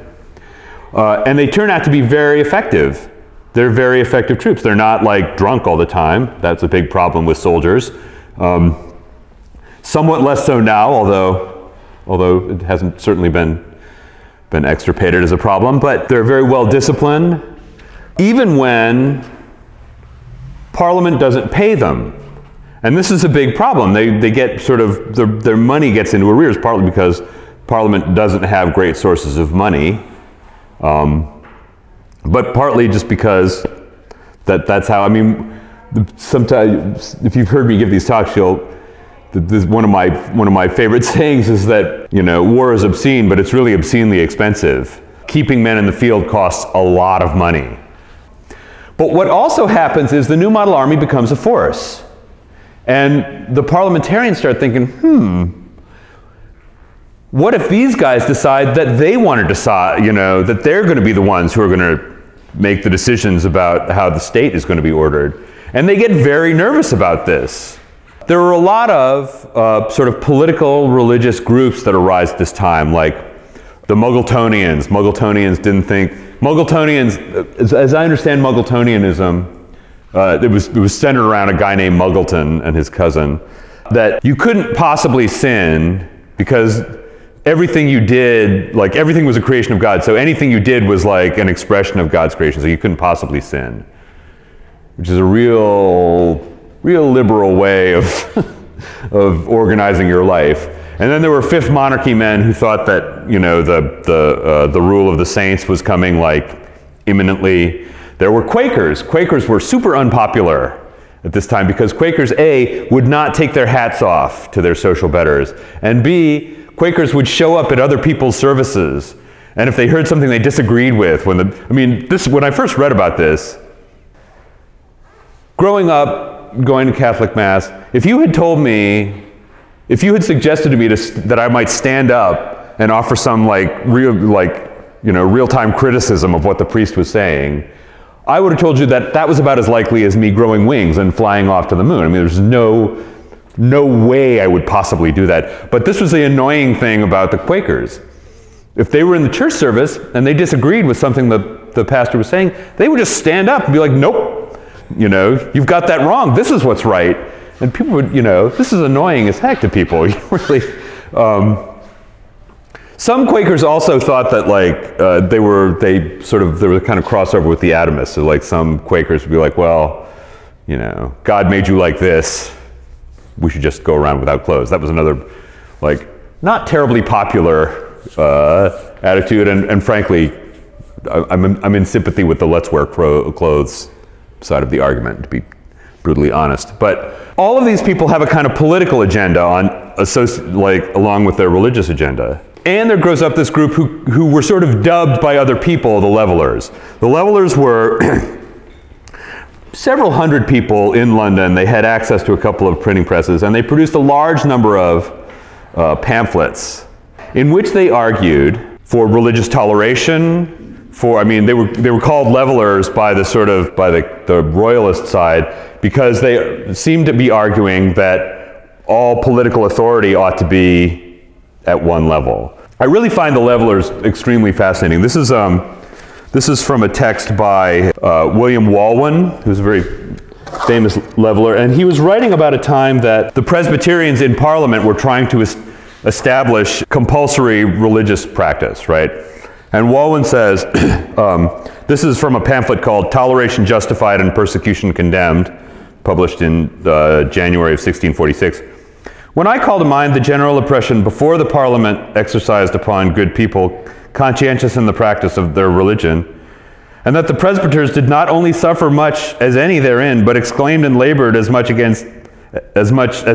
and they turn out to be very effective. They're very effective troops. They're not like drunk all the time. That's a big problem with soldiers. Somewhat less so now, although it hasn't certainly been extirpated as a problem. But they're very well disciplined, even when Parliament doesn't pay them. And this is a big problem. They get sort of, their money gets into arrears, partly because Parliament doesn't have great sources of money, but partly just because that's how, I mean, sometimes, if you've heard me give these talks, one of my favorite sayings is that, you know, war is obscene, but it's really obscenely expensive. Keeping men in the field costs a lot of money. But what also happens is the new model army becomes a force. And the parliamentarians start thinking, what if these guys decide that they want to decide, you know, that they're going to be the ones who are going to make the decisions about how the state is going to be ordered? And they get very nervous about this. There were a lot of sort of political religious groups that arise at this time, like the Muggletonians. Muggletonians didn't think, as I understand Muggletonianism, it was centered around a guy named Muggleton and his cousin, that you couldn't possibly sin because everything you did, like everything was a creation of God, so anything you did was like an expression of God's creation, so you couldn't possibly sin, which is a real liberal way of organizing your life. And then there were Fifth Monarchy men who thought that, you know, the rule of the saints was coming like imminently. There were Quakers. Quakers were super unpopular at this time because Quakers, A, would not take their hats off to their social betters, and B, Quakers would show up at other people's services, and if they heard something they disagreed with, when I first read about this, growing up, going to Catholic Mass, if you had suggested to me that I might stand up and offer some real-time criticism of what the priest was saying, I would have told you that that was about as likely as me growing wings and flying off to the moon. I mean, there's no way I would possibly do that. But this was the annoying thing about the Quakers. If they were in the church service and they disagreed with something that the pastor was saying, they would just stand up and be like, nope, you know, you've got that wrong. This is what's right. And people would, you know, this is annoying as heck to people. You really, some Quakers also thought that like there was kind of crossover with the atomists. So like some Quakers would be like, well, you know, God made you like this. We should just go around without clothes. That was another, like, not terribly popular attitude. And frankly, I'm in sympathy with the let's wear clothes side of the argument, to be brutally honest. But all of these people have a kind of political agenda along with their religious agenda. And there grows up this group who were sort of dubbed by other people the Levelers. The Levelers were several hundred people in London. They had access to a couple of printing presses, and they produced a large number of pamphlets in which they argued for religious toleration. They were called Levelers by the royalist side because they seemed to be arguing that all political authority ought to be at one level. I really find the Levelers extremely fascinating. This is from a text by William Walwyn, who's a very famous Leveler, and he was writing about a time that the Presbyterians in Parliament were trying to establish compulsory religious practice, right? And Walwyn says, this is from a pamphlet called Toleration Justified and Persecution Condemned, published in January of 1646. When I call to mind the general oppression before the Parliament exercised upon good people conscientious in the practice of their religion, and that the presbyters did not only suffer much as any therein, but exclaimed and labored as much as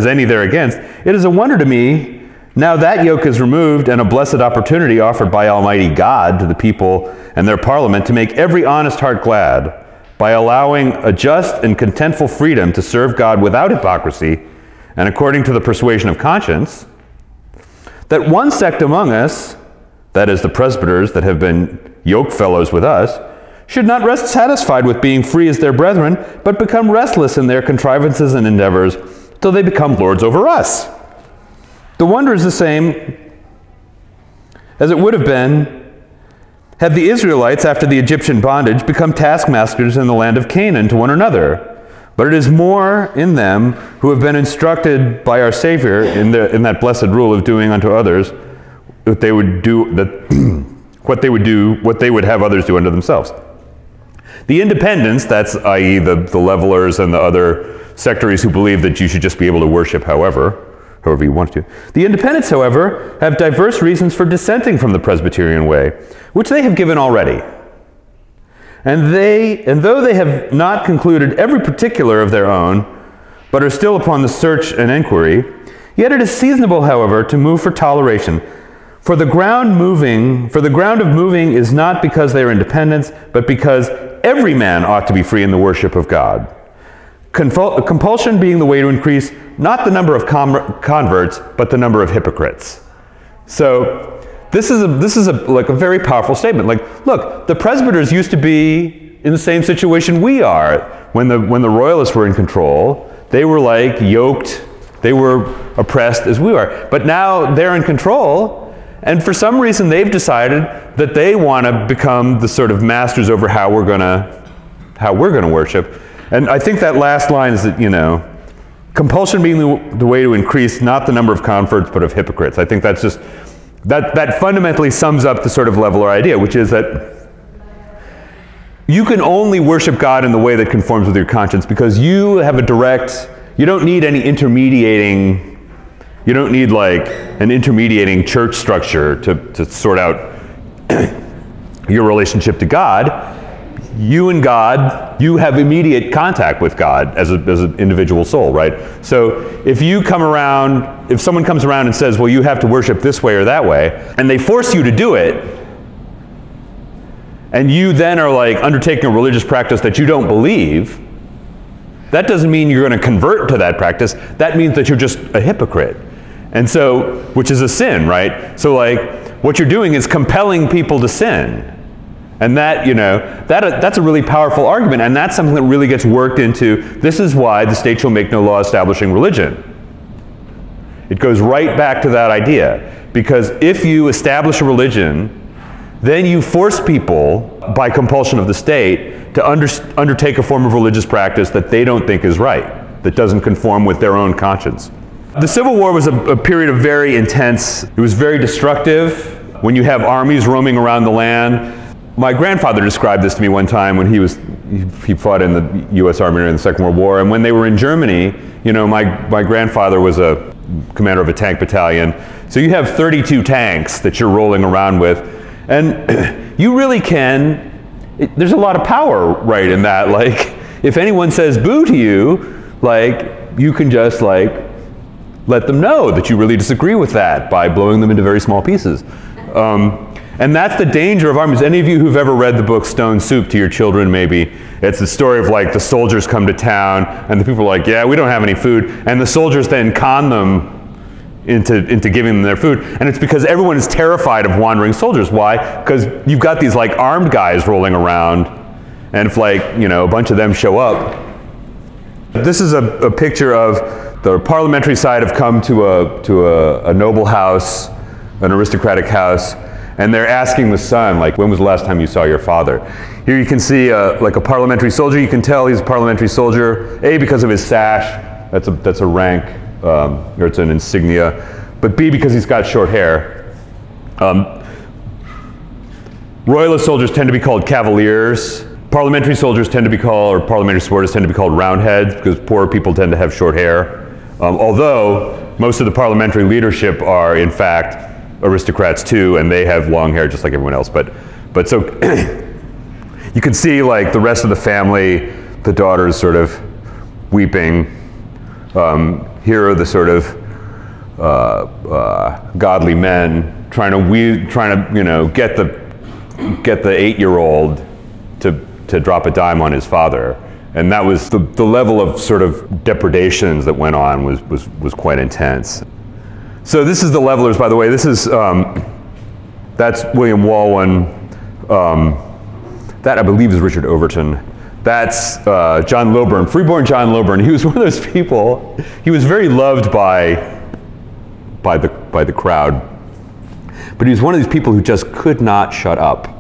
any thereagainst, it is a wonder to me, now that yoke is removed and a blessed opportunity offered by Almighty God to the people and their Parliament to make every honest heart glad by allowing a just and contentful freedom to serve God without hypocrisy and according to the persuasion of conscience, that one sect among us, that is the presbyters that have been yoke fellows with us, should not rest satisfied with being free as their brethren, but become restless in their contrivances and endeavors till they become lords over us. The wonder is the same as it would have been had the Israelites, after the Egyptian bondage, become taskmasters in the land of Canaan to one another. But it is more in them who have been instructed by our Savior in that blessed rule of doing unto others what they would have others do unto themselves. The independents, that's i.e. the Levelers and the other sectaries who believe that you should just be able to worship however you want to. The independents, however, have diverse reasons for dissenting from the Presbyterian way, which they have given already. And though they have not concluded every particular of their own, but are still upon the search and inquiry, Yet it is seasonable, however, to move for toleration. For the ground of moving is not because they are independents, but because every man ought to be free in the worship of God. Compulsion being the way to increase not the number of converts, but the number of hypocrites. So this is like a very powerful statement. Like, look, the presbyters used to be in the same situation we are. When the royalists were in control, they were like yoked, they were oppressed as we are. But now they're in control, and for some reason they've decided that they want to become the sort of masters over how we're gonna worship. And I think that last line is that, you know, compulsion being the way to increase not the number of converts but of hypocrites. I think that's just, that fundamentally sums up the sort of leveler idea, which is that you can only worship God in the way that conforms with your conscience because you have a direct, you don't need any intermediating, you don't need like an intermediating church structure to sort out your relationship to God. You and God, you have immediate contact with God as an individual soul, right? So if you come around, if someone comes around and says, well, you have to worship this way or that way, and they force you to do it, and you then are like undertaking a religious practice that you don't believe, that doesn't mean you're going to convert to that practice. That means that you're just a hypocrite. And so, which is a sin, right? So like, what you're doing is compelling people to sin. And that, you know, that's a really powerful argument, and that's something that really gets worked into, this is why the state shall make no law establishing religion. It goes right back to that idea. Because if you establish a religion, then you force people, by compulsion of the state, to undertake a form of religious practice that they don't think is right, that doesn't conform with their own conscience. The Civil War was a period of very intense, it was very destructive. When you have armies roaming around the land, my grandfather described this to me one time when he fought in the U.S. Army during the Second World War, and when they were in Germany, you know, my grandfather was a commander of a tank battalion, so you have 32 tanks that you're rolling around with, and you really can, there's a lot of power, right, in that. Like, if anyone says boo to you, like, you can just, like, let them know that you really disagree with that by blowing them into very small pieces. And that's the danger of armies. Any of you who've ever read the book Stone Soup to your children, maybe, it's the story of like the soldiers come to town and the people are like, yeah, we don't have any food. And the soldiers then con them into giving them their food. And it's because everyone is terrified of wandering soldiers. Why? Because you've got these like armed guys rolling around, and if like, you know, a bunch of them show up. This is a picture of the parliamentary side have come to a noble house, an aristocratic house, and they're asking the son, like, when was the last time you saw your father? Here you can see like a parliamentary soldier. You can tell he's a parliamentary soldier, A, because of his sash, that's a rank, or it's an insignia, but B, because he's got short hair. Royalist soldiers tend to be called cavaliers. Parliamentary soldiers tend to be called, or parliamentary supporters tend to be called roundheads, because poor people tend to have short hair. Although most of the parliamentary leadership are, in fact, aristocrats too, and they have long hair just like everyone else. But so you can see like the rest of the family, the daughters sort of weeping. Here are the sort of godly men trying to you know get the 8-year-old to drop a dime on his father. And that was the level of sort of depredations that went on was quite intense. So this is the levelers, by the way. This is, that's William Walwyn. That I believe is Richard Overton. That's John Loban, freeborn John Loban. He was one of those people, he was very loved by the crowd. But he was one of these people who just could not shut up.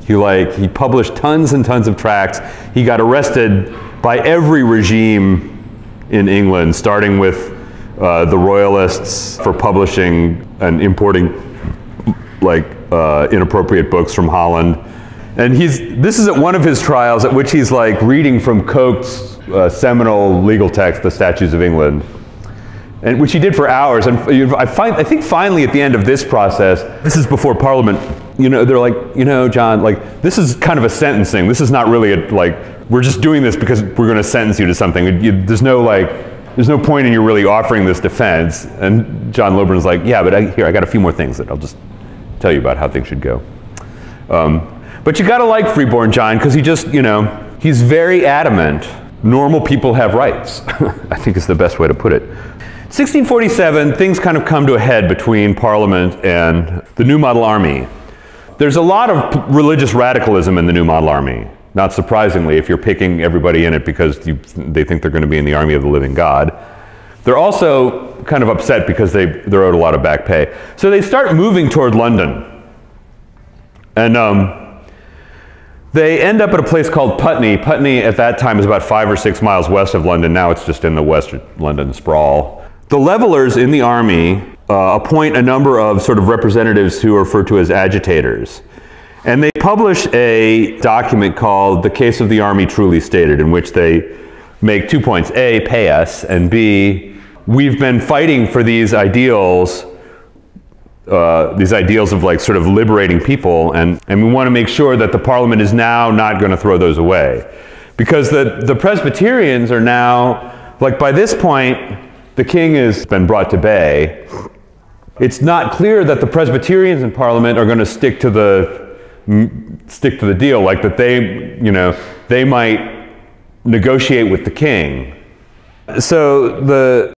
He published tons and tons of tracts. He got arrested by every regime in England, starting with the Royalists for publishing and importing like inappropriate books from Holland. And this is at one of his trials at which he's like reading from Coke's seminal legal text, The Statutes of England, and which he did for hours. And I think finally at the end of this process, this is before Parliament, you know, they're like, you know, John, like, this is kind of a sentencing. This is not really like, we're just doing this because we're going to sentence you to something. There's no like, there's no point in you really offering this defense. And John Loban's like, yeah, but I got a few more things that I'll just tell you about how things should go. But you got to like Freeborn John, because he just, he's very adamant. Normal people have rights, I think is the best way to put it. 1647, things kind of come to a head between Parliament and the New Model Army. There's a lot of religious radicalism in the New Model Army. Not surprisingly, if you're picking everybody in it because they think they're going to be in the army of the living God. They're also kind of upset because they're owed a lot of back pay. So they start moving toward London. And they end up at a place called Putney. Putney at that time is about 5 or 6 miles west of London. Now it's just in the western London sprawl. The levelers in the army appoint a number of sort of representatives who are referred to as agitators. And they publish a document called The Case of the Army Truly Stated, in which they make 2 points. A, pay us, and B, we've been fighting for these ideals of like sort of liberating people, and we want to make sure that the Parliament is now not going to throw those away. Because the Presbyterians are now, like by this point, the king has been brought to bay. It's not clear that the Presbyterians in Parliament are going to stick to the deal, like that they might negotiate with the king. So the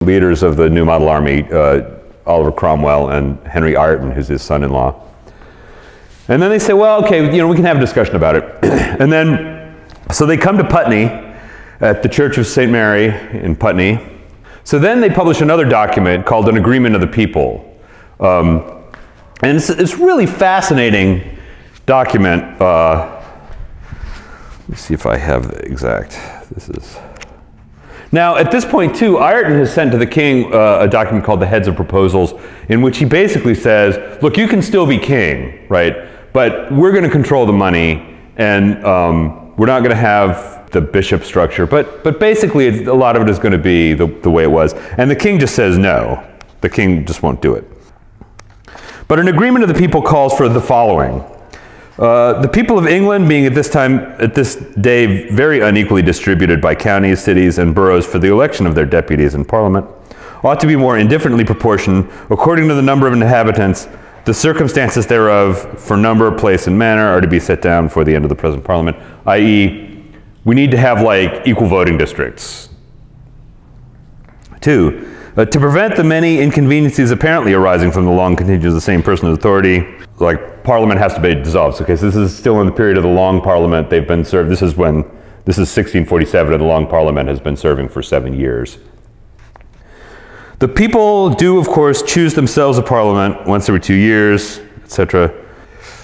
leaders of the New Model Army, Oliver Cromwell and Henry Ireton, who's his son-in-law. And then they say, well, okay, we can have a discussion about it. And then, so they come to Putney at the Church of St. Mary in Putney. So then they publish another document called An Agreement of the People. And it's really fascinating document. Let me see if I have the exact, this is. Now, at this point, too, Ireton has sent to the king a document called the Heads of Proposals, in which he basically says, look, you can still be king, right? But we're going to control the money, and we're not going to have the bishop structure. But basically, a lot of it is going to be the way it was. And the king just says no. The king just won't do it. But an agreement of the people calls for the following. The people of England, being at this day, very unequally distributed by counties, cities, and boroughs for the election of their deputies in Parliament, ought to be more indifferently proportioned according to the number of inhabitants. The circumstances thereof, for number, place, and manner, are to be set down for the end of the present Parliament, i.e., we need to have like equal voting districts. 2. To prevent the many inconveniences apparently arising from the long continuance of the same person's authority, like Parliament has to be dissolved. Okay, so this is still in the period of the Long Parliament. They've been served. This is 1647, and the Long Parliament has been serving for 7 years. The people do, of course, choose themselves a Parliament once every 2 years, etc.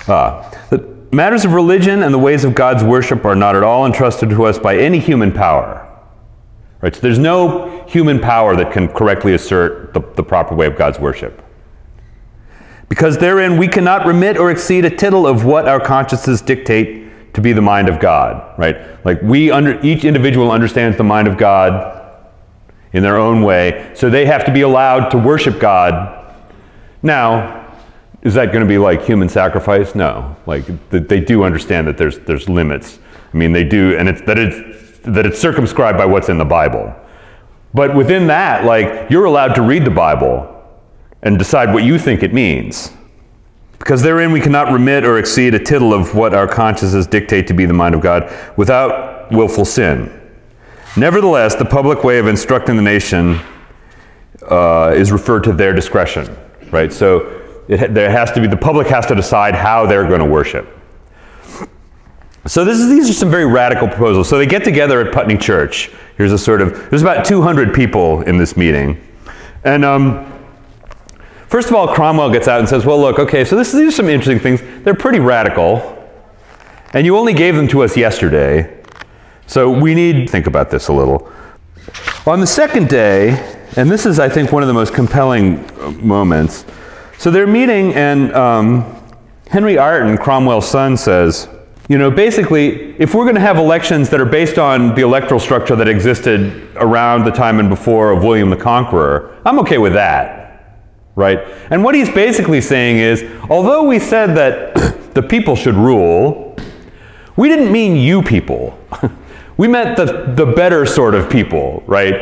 The matters of religion and the ways of God's worship are not at all entrusted to us by any human power. Right, so there's no human power that can correctly assert the proper way of God's worship. Because therein we cannot remit or exceed a tittle of what our consciences dictate to be the mind of God. Right? Like each individual understands the mind of God in their own way, so they have to be allowed to worship God. Now, is that going to be like human sacrifice? No. Like they do understand that there's limits. I mean, they do, and that it's circumscribed by what's in the Bible. But within that, like, you're allowed to read the Bible and decide what you think it means. Because therein we cannot remit or exceed a tittle of what our consciences dictate to be the mind of God without willful sin. Nevertheless, the public way of instructing the nation is referred to their discretion, right? So the public has to decide how they're going to worship. So these are some very radical proposals. So they get together at Putney Church. There's about 200 people in this meeting. And first of all, Cromwell gets out and says, well, look, okay, so these are some interesting things. They're pretty radical. And you only gave them to us yesterday. So we need to think about this a little. On the second day, and this is, I think, one of the most compelling moments. So they're meeting, and Henry Ireton, Cromwell's son, says, basically, if we're going to have elections that are based on the electoral structure that existed around the time and before of William the Conqueror, I'm okay with that, right? And what he's basically saying is, although we said that the people should rule, we didn't mean you people. We meant the better sort of people, right?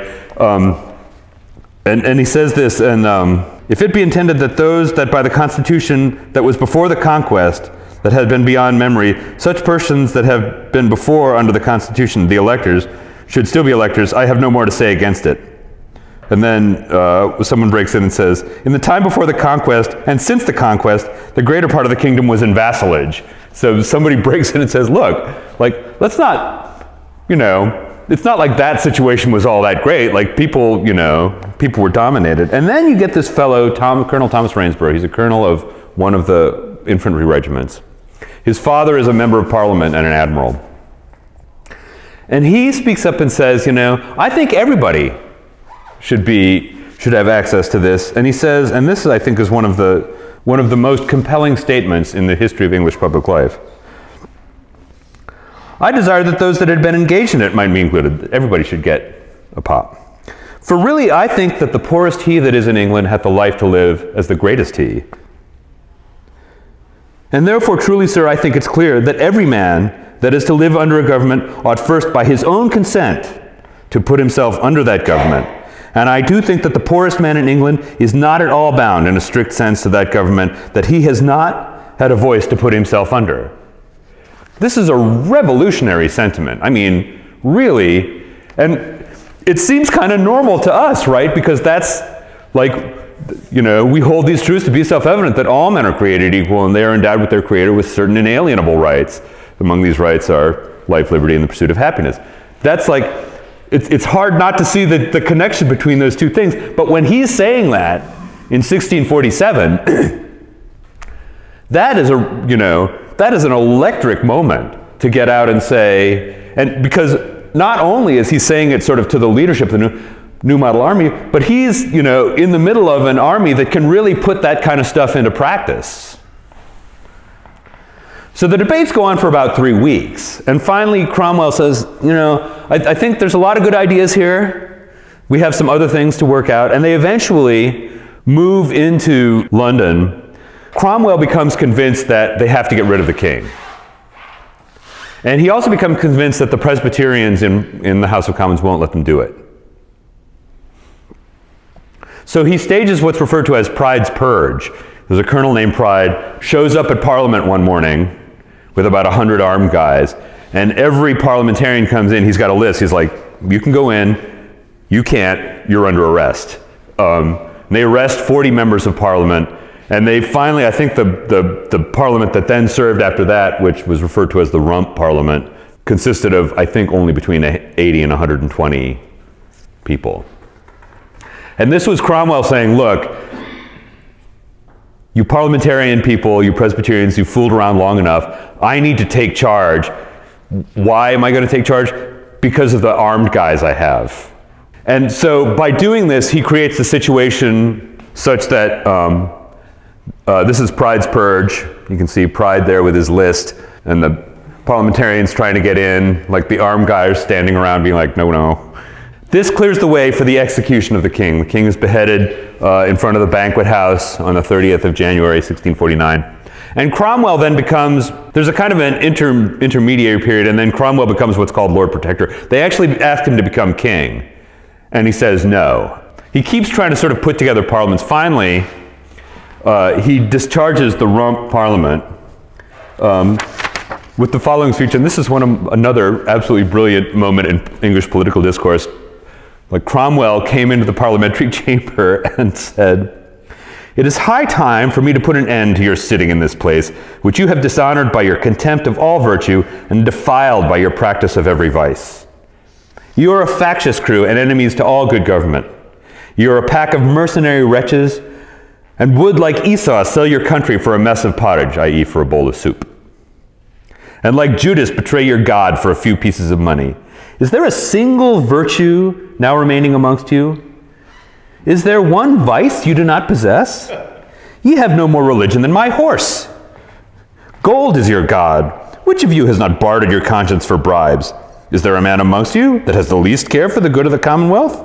And he says this, and if it be intended that those that by the Constitution that was before the conquest, that had been beyond memory, such persons that have been before under the Constitution, the electors, should still be electors, I have no more to say against it. And then someone breaks in and says, in the time before the conquest and since the conquest, the greater part of the kingdom was in vassalage. So somebody breaks in and says, look, like, let's not, you know, it's not like that situation was all that great. Like, people, you know, people were dominated. And then you get this fellow, Colonel Thomas Rainsborough. He's a colonel of one of the infantry regiments. His father is a member of parliament and an admiral. And he speaks up and says, you know, I think everybody should have access to this. And he says, and this I think is one of the most compelling statements in the history of English public life. I desire that those that had been engaged in it might be included. Everybody should get a pop. For really, I think that the poorest he that is in England hath the life to live as the greatest he. And therefore, truly, sir, I think it's clear that every man that is to live under a government ought first by his own consent to put himself under that government. And I do think that the poorest man in England is not at all bound in a strict sense to that government that he has not had a voice to put himself under. This is a revolutionary sentiment. I mean, really, and it seems kind of normal to us, right? Because that's like, you know, we hold these truths to be self-evident that all men are created equal and they are endowed with their Creator with certain inalienable rights. Among these rights are life, liberty, and the pursuit of happiness. That's like, it's hard not to see the connection between those two things. But when he's saying that in 1647, that is a, you know, that is an electric moment to get out and say, and because not only is he saying it sort of to the leadership of the New Model Army, but he's, you know, in the middle of an army that can really put that kind of stuff into practice. So the debates go on for about 3 weeks. And finally, Cromwell says, you know, I think there's a lot of good ideas here. We have some other things to work out. And they eventually move into London. Cromwell becomes convinced that they have to get rid of the king. And he also becomes convinced that the Presbyterians in the House of Commons won't let them do it. So he stages what's referred to as Pride's Purge. There's a colonel named Pride, shows up at Parliament one morning with about 100 armed guys, and every parliamentarian comes in, he's got a list. He's like, you can go in, you can't, you're under arrest. They arrest 40 members of Parliament, and they finally, I think the Parliament that then served after that, which was referred to as the Rump Parliament, consisted of, I think, only between 80 and 120 people. And this was Cromwell saying, look, you parliamentarian people, you Presbyterians, you fooled around long enough. I need to take charge. Why am I going to take charge? Because of the armed guys I have. And so by doing this, he creates the situation such that this is Pride's Purge. You can see Pride there with his list, and the parliamentarians trying to get in, like the armed guys standing around being like, no, no. This clears the way for the execution of the king. The king is beheaded in front of the banquet house on the 30th of January, 1649. And Cromwell then becomes, there's a kind of an intermediary period, and then Cromwell becomes what's called Lord Protector. They actually ask him to become king, and he says no. He keeps trying to sort of put together parliaments. Finally, he discharges the Rump Parliament with the following speech, and this is another absolutely brilliant moment in English political discourse. Like, Cromwell came into the parliamentary chamber and said, "It is high time for me to put an end to your sitting in this place, which you have dishonored by your contempt of all virtue and defiled by your practice of every vice. You are a factious crew and enemies to all good government. You are a pack of mercenary wretches and would, like Esau, sell your country for a mess of pottage, i.e. for a bowl of soup. And like Judas, betray your God for a few pieces of money. Is there a single virtue now remaining amongst you? Is there one vice you do not possess? Ye have no more religion than my horse. Gold is your God. Which of you has not bartered your conscience for bribes? Is there a man amongst you that has the least care for the good of the commonwealth?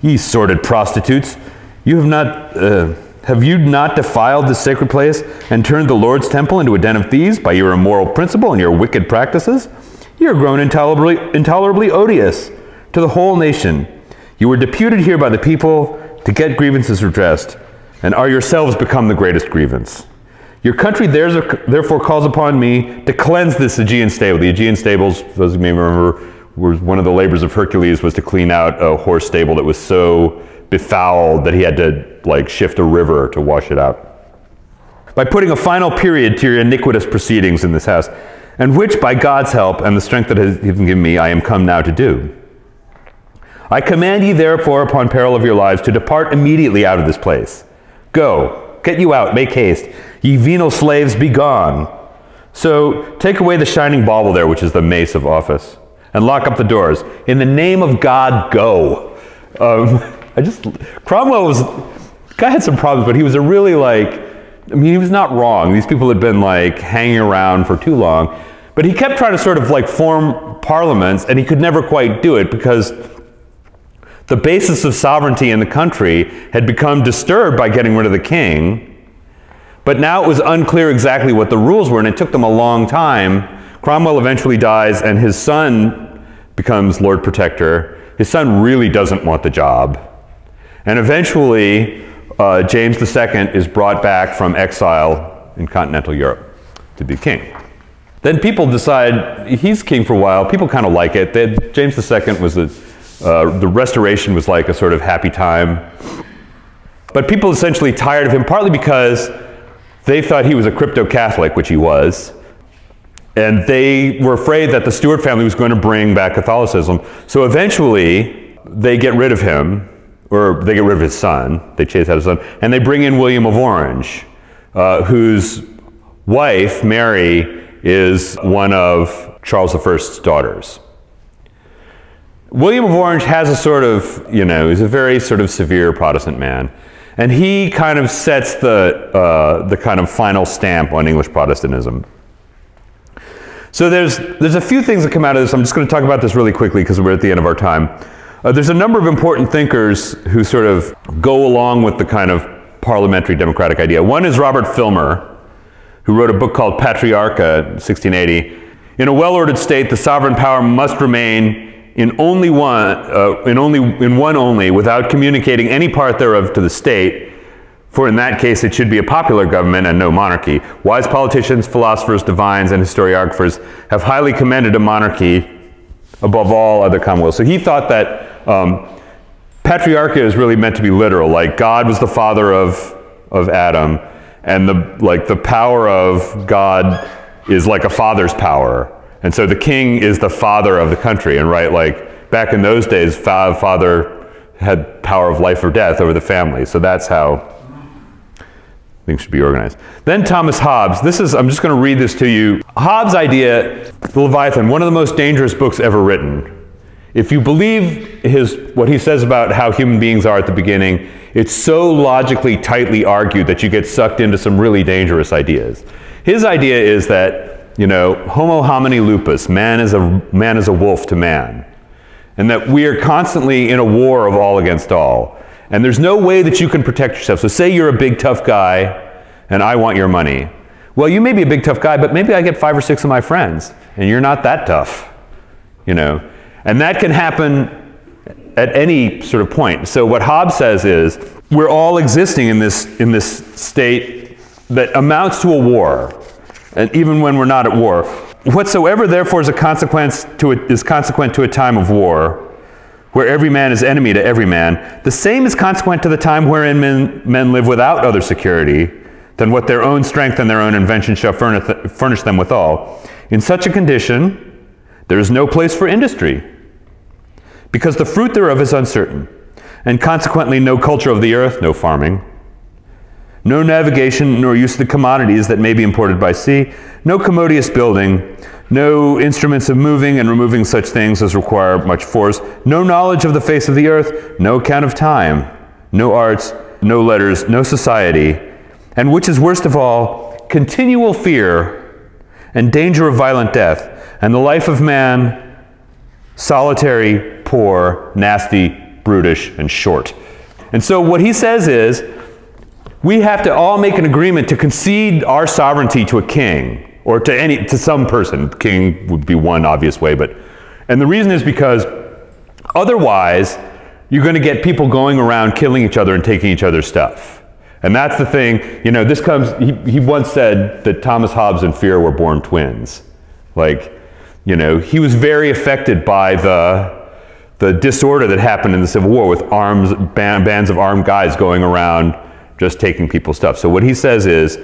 Ye sordid prostitutes, have you not defiled this sacred place and turned the Lord's temple into a den of thieves by your immoral principle and your wicked practices? You are grown intolerably odious to the whole nation. You were deputed here by the people to get grievances redressed, and are yourselves become the greatest grievance. Your country therefore calls upon me to cleanse this Aegean stable. The Aegean stables, those who may remember, were one of the labors of Hercules was to clean out a horse stable that was so befouled that he had to like shift a river to wash it out. By putting a final period to your iniquitous proceedings in this house, and which by God's help and the strength that He has given me, I am come now to do. I command ye therefore upon peril of your lives to depart immediately out of this place. Go, get you out, make haste. Ye venal slaves, be gone. So take away the shining bauble there, which is the mace of office, and lock up the doors. In the name of God, go. Cromwell guy had some problems, but he was a really he was not wrong. These people had been hanging around for too long, but he kept trying to sort of form parliaments, and he could never quite do it because the basis of sovereignty in the country had become disturbed by getting rid of the king. But now it was unclear exactly what the rules were, and it took them a long time. Cromwell eventually dies, and his son becomes Lord Protector. His son really doesn't want the job. And eventually, James II is brought back from exile in continental Europe to be king. Then people decide, he's king for a while, people kind of like it. James II was the Restoration was like a sort of happy time. But people essentially tired of him, partly because they thought he was a crypto-Catholic, which he was, and they were afraid that the Stuart family was going to bring back Catholicism. So eventually, they get rid of him, or they get rid of his son, they chase out his son, and they bring in William of Orange, whose wife, Mary, is one of Charles I's daughters. William of Orange has a sort of, he's a very sort of severe Protestant man. And he kind of sets the kind of final stamp on English Protestantism. So there's a few things that come out of this. I'm just going to talk about this really quickly because we're at the end of our time. There's a number of important thinkers who sort of go along with the kind of parliamentary democratic idea. One is Robert Filmer, who wrote a book called Patriarcha, 1680. In a well-ordered state, the sovereign power must remain in one only, without communicating any part thereof to the state, for in that case it should be a popular government and no monarchy. Wise politicians, philosophers, divines, and historiographers have highly commended a monarchy above all other commonwealths. So he thought that Patriarcha is really meant to be literal, like God was the father of Adam, and the power of God is like a father's power. And so the king is the father of the country, and back in those days, father had power of life or death over the family. So that's how things should be organized. Then Thomas Hobbes. I'm just going to read this to you. Hobbes' idea, the Leviathan, one of the most dangerous books ever written. If you believe what he says about how human beings are at the beginning, it's so logically tightly argued that you get sucked into some really dangerous ideas. His idea is that homo homini lupus, man is a wolf to man. And that we are constantly in a war of all against all. And there's no way that you can protect yourself. So say you're a big tough guy and I want your money. Well, you may be a big tough guy, but maybe I get 5 or 6 of my friends and you're not that tough, And that can happen at any sort of point. So what Hobbes says is, we're all existing in this state that amounts to a war. And even when we're not at war. Whatsoever therefore is consequent to a time of war, where every man is enemy to every man, the same is consequent to the time wherein men live without other security than what their own strength and their own invention shall furnish them withal. In such a condition, there is no place for industry, because the fruit thereof is uncertain, and consequently no culture of the earth, no farming, no navigation nor use of the commodities that may be imported by sea, no commodious building, no instruments of moving and removing such things as require much force, no knowledge of the face of the earth, no account of time, no arts, no letters, no society, and which is worst of all, continual fear and danger of violent death, and the life of man solitary, poor, nasty, brutish, and short. And so what he says is, we have to all make an agreement to concede our sovereignty to a king. or to some person. King would be one obvious way, and the reason is because otherwise you're going to get people going around killing each other and taking each other's stuff. And that's the thing, you know, this comes, he once said that Thomas Hobbes and Fear were born twins. Like, you know, he was very affected by the disorder that happened in the Civil War with bands of armed guys going around just taking people's stuff. So what he says is,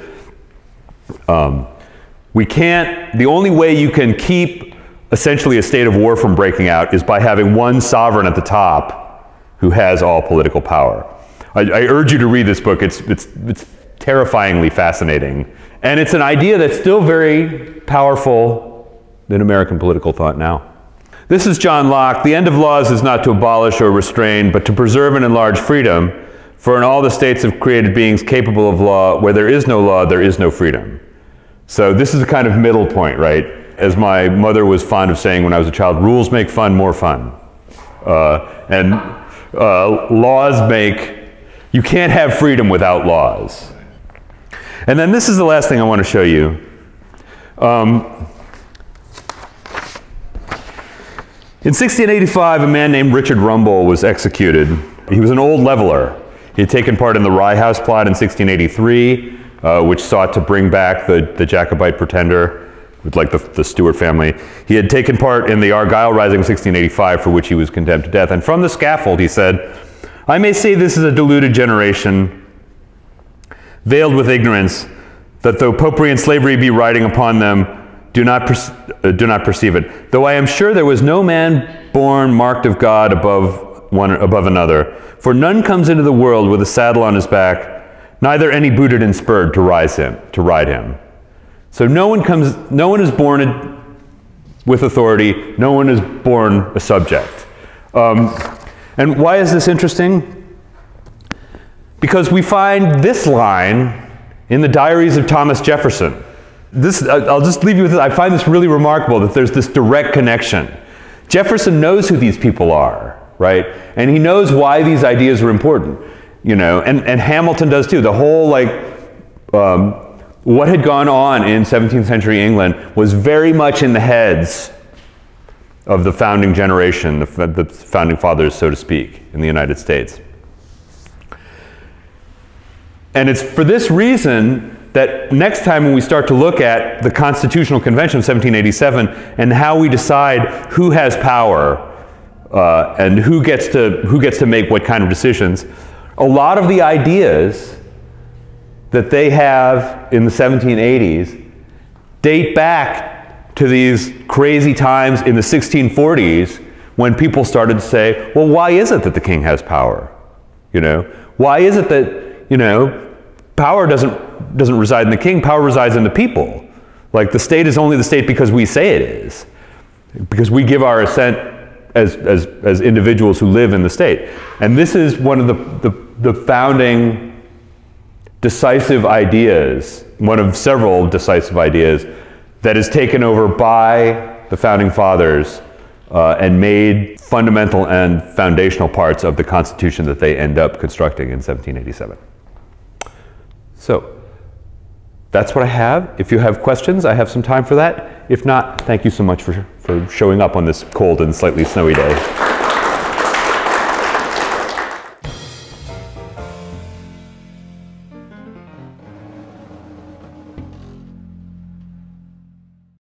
the only way you can keep essentially a state of war from breaking out is by having one sovereign at the top who has all political power. I urge you to read this book. It's terrifyingly fascinating. And it's an idea that's still very powerful in American political thought now. This is John Locke. The end of laws is not to abolish or restrain, but to preserve and enlarge freedom. For in all the states of created beings capable of law, where there is no law, there is no freedom. So this is a kind of middle point, right? As my mother was fond of saying when I was a child, rules make fun more fun. Laws make, you can't have freedom without laws. And then this is the last thing I want to show you. In 1685, a man named Richard Rumbold was executed. He was an old leveler. He had taken part in the Rye House plot in 1683, which sought to bring back the Jacobite pretender with like the Stuart family. He had taken part in the Argyle Rising of 1685, for which he was condemned to death. And from the scaffold, he said, "I may say this is a deluded generation, veiled with ignorance, that though popery and slavery be riding upon them, do not perceive it. Though I am sure there was no man born marked of God above another. For none comes into the world with a saddle on his back, neither any booted and spurred to ride him." So no one is born with authority. No one is born a subject. And why is this interesting? Because we find this line in the diaries of Thomas Jefferson. I'll just leave you with this. I find this really remarkable that there's this direct connection. Jefferson knows who these people are, right? And he knows why these ideas are important, you know, and Hamilton does too. The whole, like, what had gone on in 17th century England was very much in the heads of the founding generation, the founding fathers, so to speak, in the United States. And it's for this reason that next time when we start to look at the Constitutional Convention of 1787 and how we decide who has power and who gets to make what kind of decisions, a lot of the ideas that they have in the 1780s date back to these crazy times in the 1640s when people started to say, well, why is it that the king has power? You know, why is it that, you know, power doesn't reside in the king, power resides in the people. Like, the state is only the state because we say it is, because we give our assent as individuals who live in the state. And this is one of the founding decisive ideas, one of several decisive ideas that is taken over by the founding fathers and made fundamental and foundational parts of the Constitution that they end up constructing in 1787. So that's what I have. If you have questions, I have some time for that. If not, thank you so much for showing up on this cold and slightly snowy day.